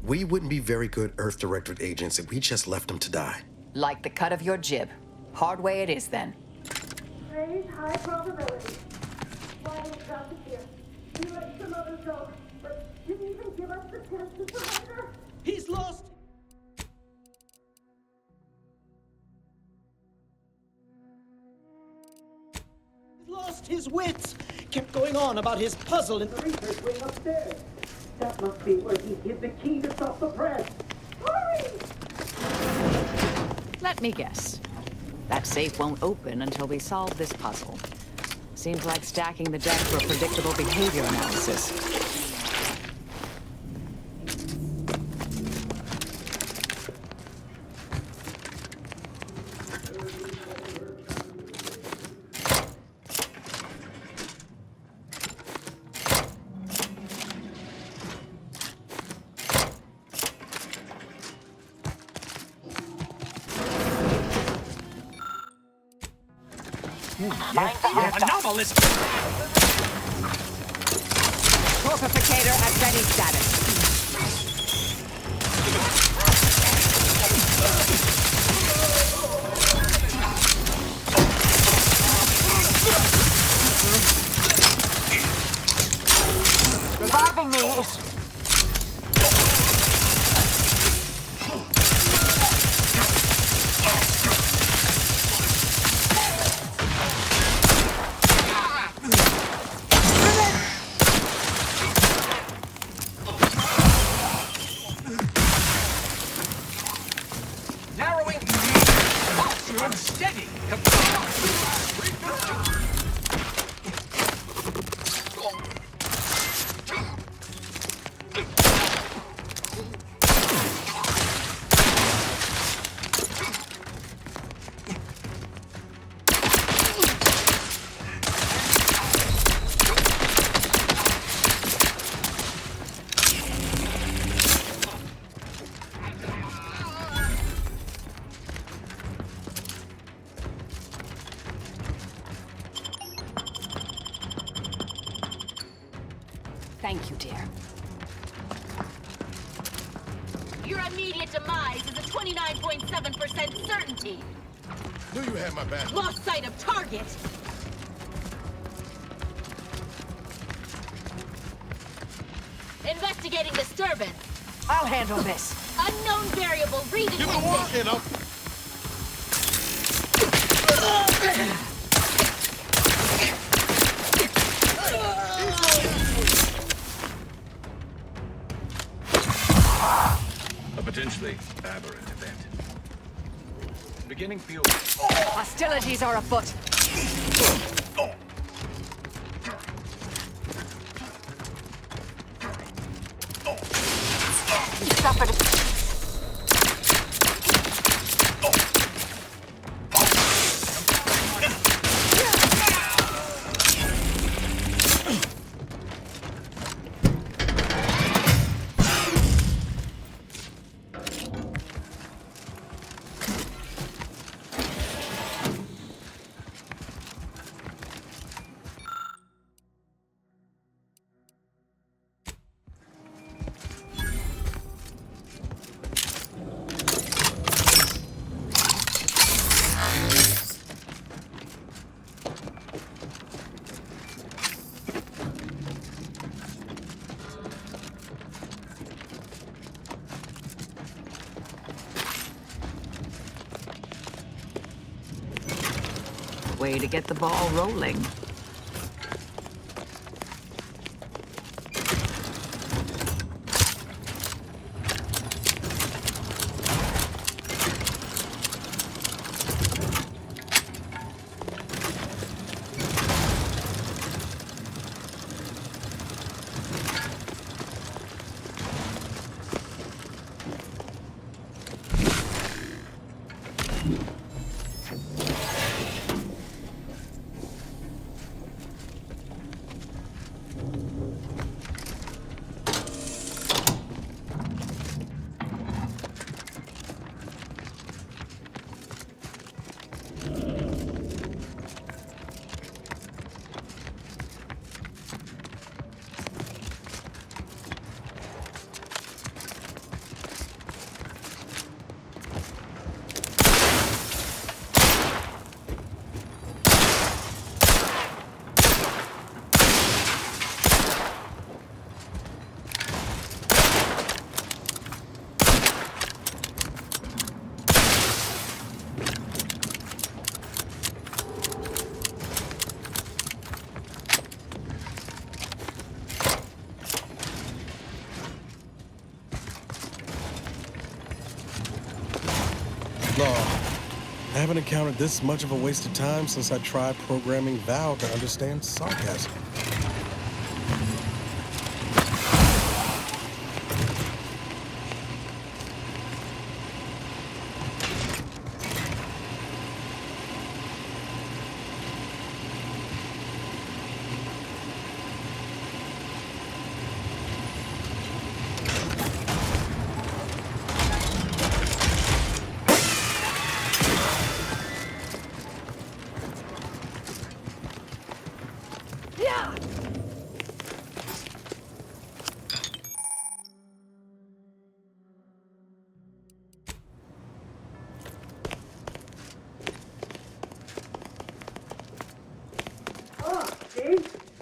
We wouldn't be very good Earth Directorate agents if we just left them to die. Like the cut of your jib. Hard way it is, then. Raise high probability. Why we got to here? We let some others go, but didn't even give us the chance to surrender. He's lost! He's lost his wits! Kept going on about his puzzle in the research wing upstairs. That must be where he hid the key to stop the press. Hurry! Let me guess. That safe won't open until we solve this puzzle. Seems like stacking the deck for predictable behavior analysis. Anomalous! Corpificator at ready status. Reviving these. Thank you, dear. Your immediate demise is a 29.7% certainty. Knew you had my back. Lost sight of target. Investigating disturbance. I'll handle this. Unknown variable, reading You've been working up. A potentially aberrant event. Beginning field. Hostilities are afoot. You suffered a... Way to get the ball rolling. No, I haven't encountered this much of a waste of time since I tried programming Val to understand sarcasm.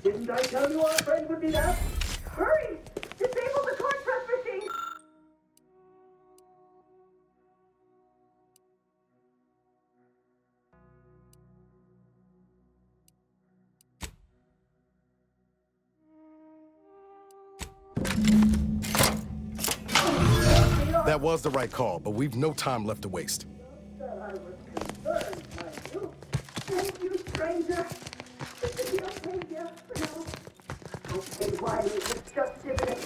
Didn't I tell you our friend would be back? Hurry! Disable the coin press machine! That was the right call, but we've no time left to waste. I was concerned, mind you. Thank you, stranger. Is it okay, yes or no? Okay, Wiley, it's just dividend.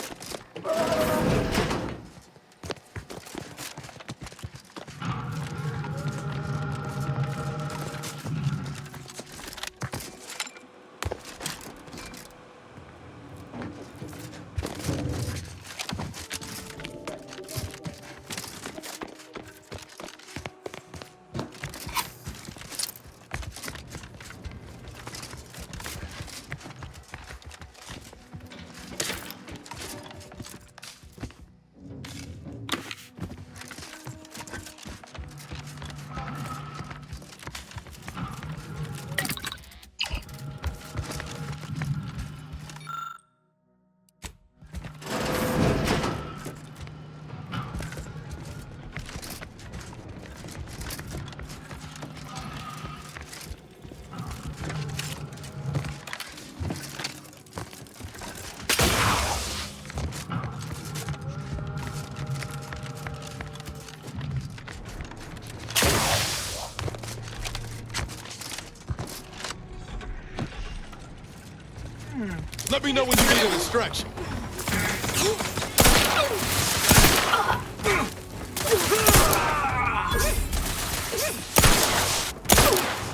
Let me know when you need a distraction.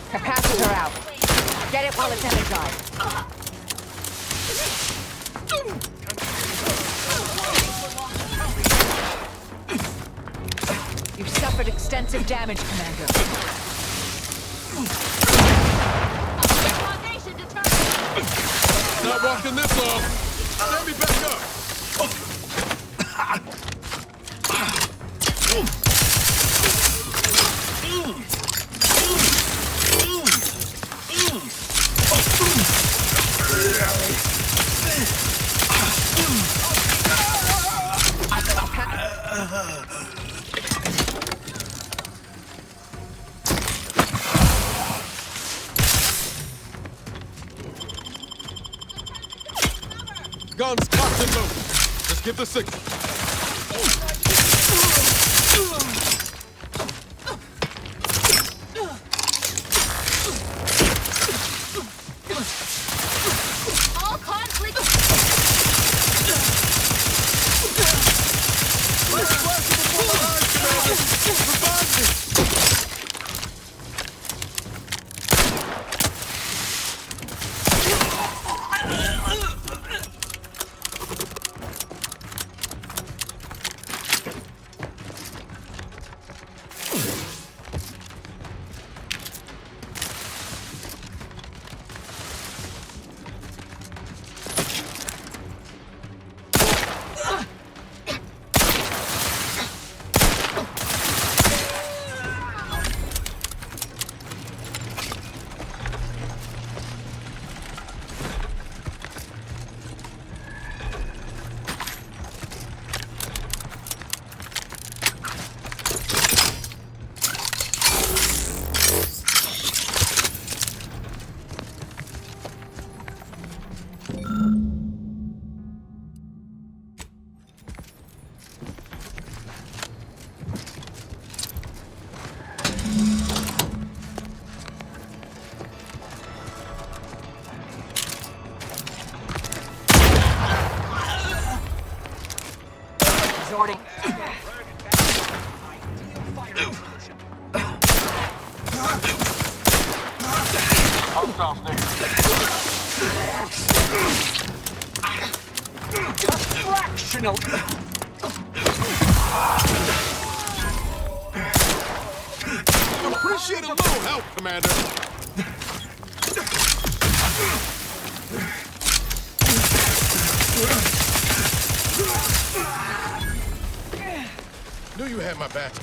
Capacitor out. Get it while it's energized. You've suffered extensive damage, Commander. Not walking this off. Stand me back up. Guns cocked and loaded. Just give the signal. All conflict. Resorting. Hostiles next. Fractional. Appreciate a little help, Commander. Knew you had my back.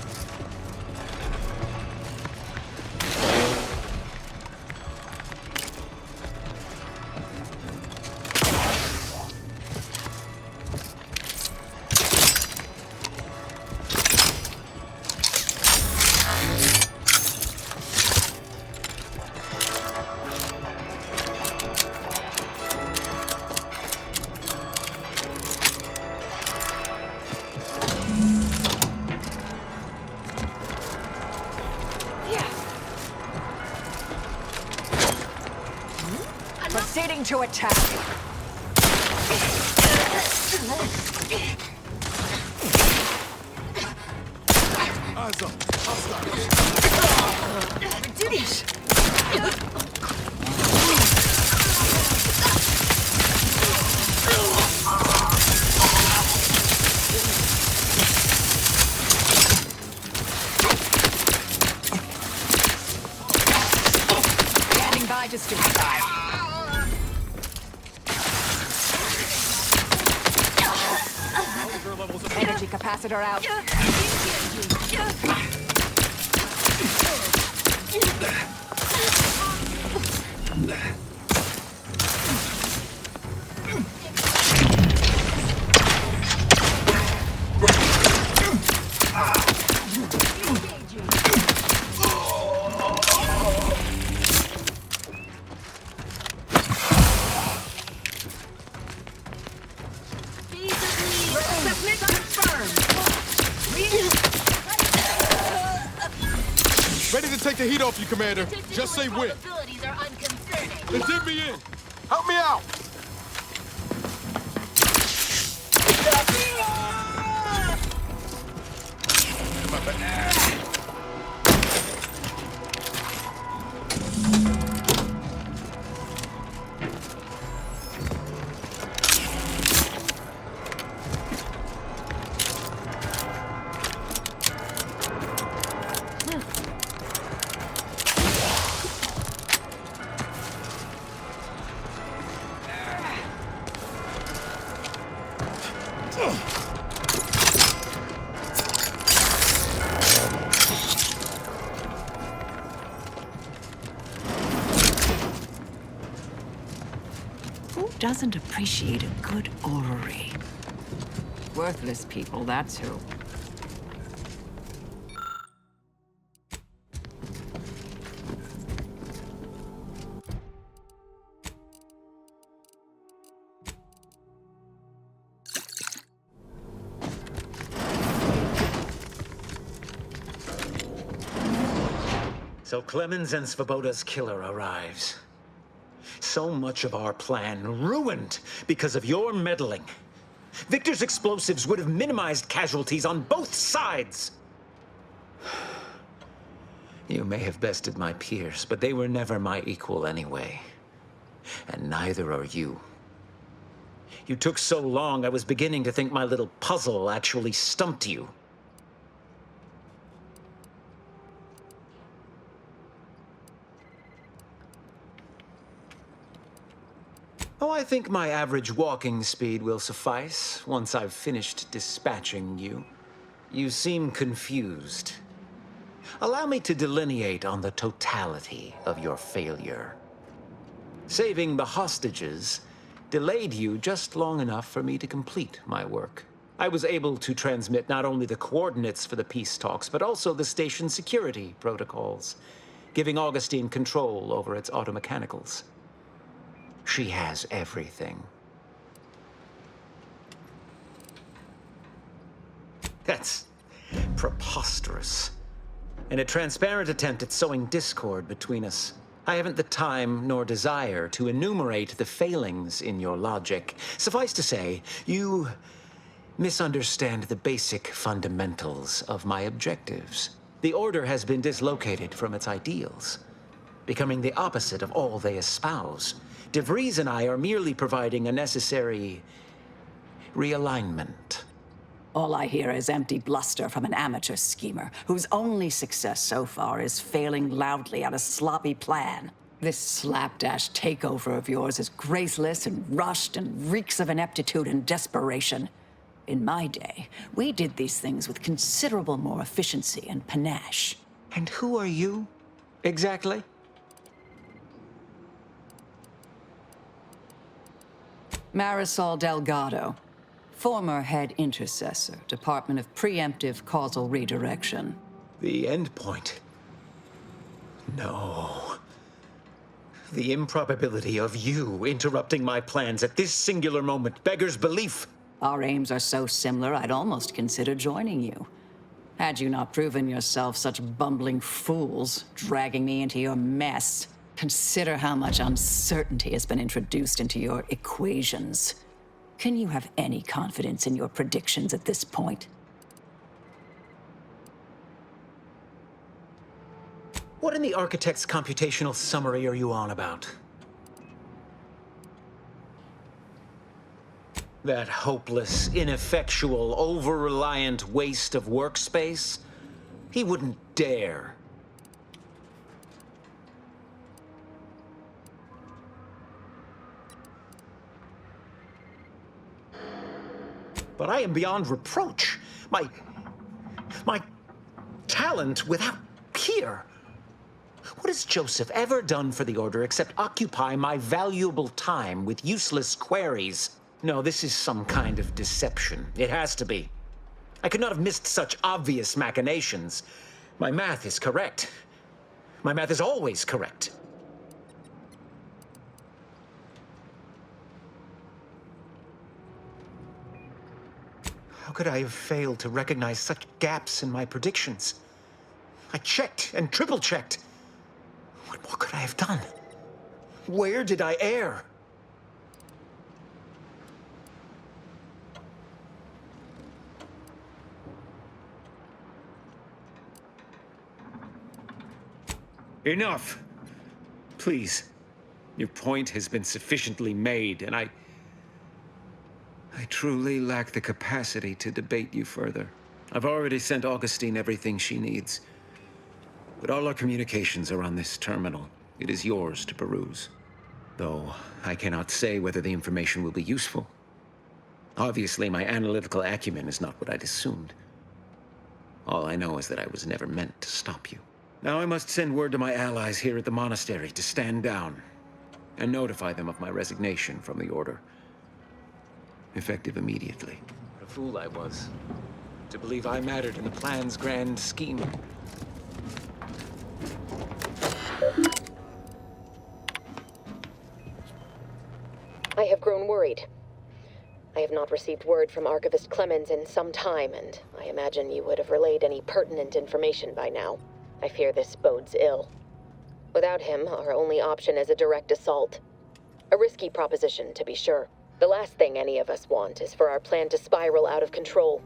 Proceeding to attack. Eyes up. Hostile. Finish. Standing by to suicide. Energy capacitor out. Ready to take the heat off you, Commander. Just say when. Then dig me in. Help me out. my bad. Who doesn't appreciate a good orrery? Worthless people, that's who. So Clemens and Svoboda's killer arrives. So much of our plan ruined because of your meddling. Victor's explosives would have minimized casualties on both sides. You may have bested my peers, but they were never my equal anyway. And neither are you. You took so long, I was beginning to think my little puzzle actually stumped you. Oh, I think my average walking speed will suffice once I've finished dispatching you. You seem confused. Allow me to delineate on the totality of your failure. Saving the hostages delayed you just long enough for me to complete my work. I was able to transmit not only the coordinates for the peace talks, but also the station's security protocols, giving Augustine control over its automechanicals. She has everything. That's preposterous. In a transparent attempt at sowing discord between us, I haven't the time nor desire to enumerate the failings in your logic. Suffice to say, you misunderstand the basic fundamentals of my objectives. The Order has been dislocated from its ideals, becoming the opposite of all they espouse. DeVries and I are merely providing a necessary realignment. All I hear is empty bluster from an amateur schemer whose only success so far is failing loudly at a sloppy plan. This slapdash takeover of yours is graceless and rushed and reeks of ineptitude and desperation. In my day, we did these things with considerable more efficiency and panache. And who are you, exactly? Marisol Delgado, former head intercessor, Department of Preemptive Causal Redirection. The Endpoint. No. The improbability of you interrupting my plans at this singular moment beggars belief. Our aims are so similar, I'd almost consider joining you. Had you not proven yourself such bumbling fools, dragging me into your mess. Consider how much uncertainty has been introduced into your equations. Can you have any confidence in your predictions at this point? What in the Architect's computational summary are you on about? That hopeless, ineffectual, over-reliant waste of workspace? He wouldn't dare. But I am beyond reproach. My talent without peer. What has Joseph ever done for the Order except occupy my valuable time with useless queries? No, this is some kind of deception. It has to be. I could not have missed such obvious machinations. My math is correct. My math is always correct. How could I have failed to recognize such gaps in my predictions? I checked and triple-checked. What more could I have done? Where did I err? Enough! Please. Your point has been sufficiently made, and I truly lack the capacity to debate you further. I've already sent Augustine everything she needs. But all our communications are on this terminal. It is yours to peruse. Though I cannot say whether the information will be useful. Obviously, my analytical acumen is not what I'd assumed. All I know is that I was never meant to stop you. Now I must send word to my allies here at the monastery to stand down and notify them of my resignation from the Order. Effective immediately. What a fool I was to believe I mattered in the plan's grand scheme. I have grown worried. I have not received word from Archivist Clemens in some time, and I imagine you would have relayed any pertinent information by now. I fear this bodes ill. Without him, our only option is a direct assault. A risky proposition, to be sure. The last thing any of us want is for our plan to spiral out of control.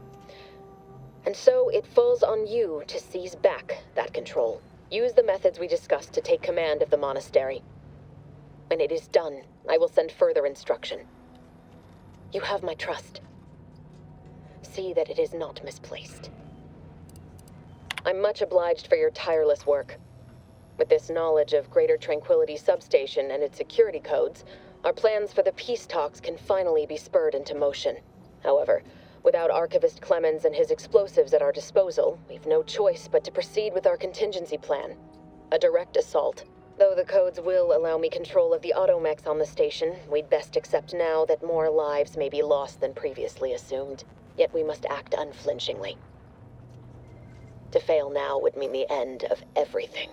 And so it falls on you to seize back that control. Use the methods we discussed to take command of the monastery. When it is done, I will send further instruction. You have my trust. See that it is not misplaced. I'm much obliged for your tireless work. With this knowledge of Greater Tranquility Substation and its security codes, our plans for the peace talks can finally be spurred into motion. However, without Archivist Clemens and his explosives at our disposal, we've no choice but to proceed with our contingency plan. A direct assault. Though the codes will allow me control of the automechs on the station, we'd best accept now that more lives may be lost than previously assumed. Yet we must act unflinchingly. To fail now would mean the end of everything.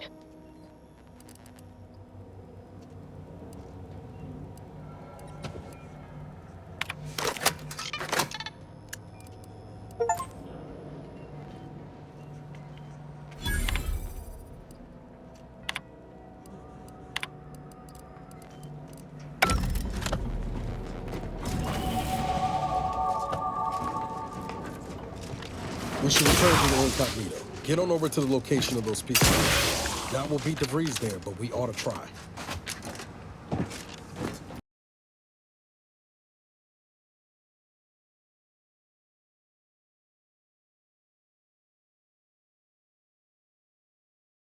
We should return to the incognito. Get on over to the location of those pieces. Doubt we'll beat DeVries there, but we ought to try.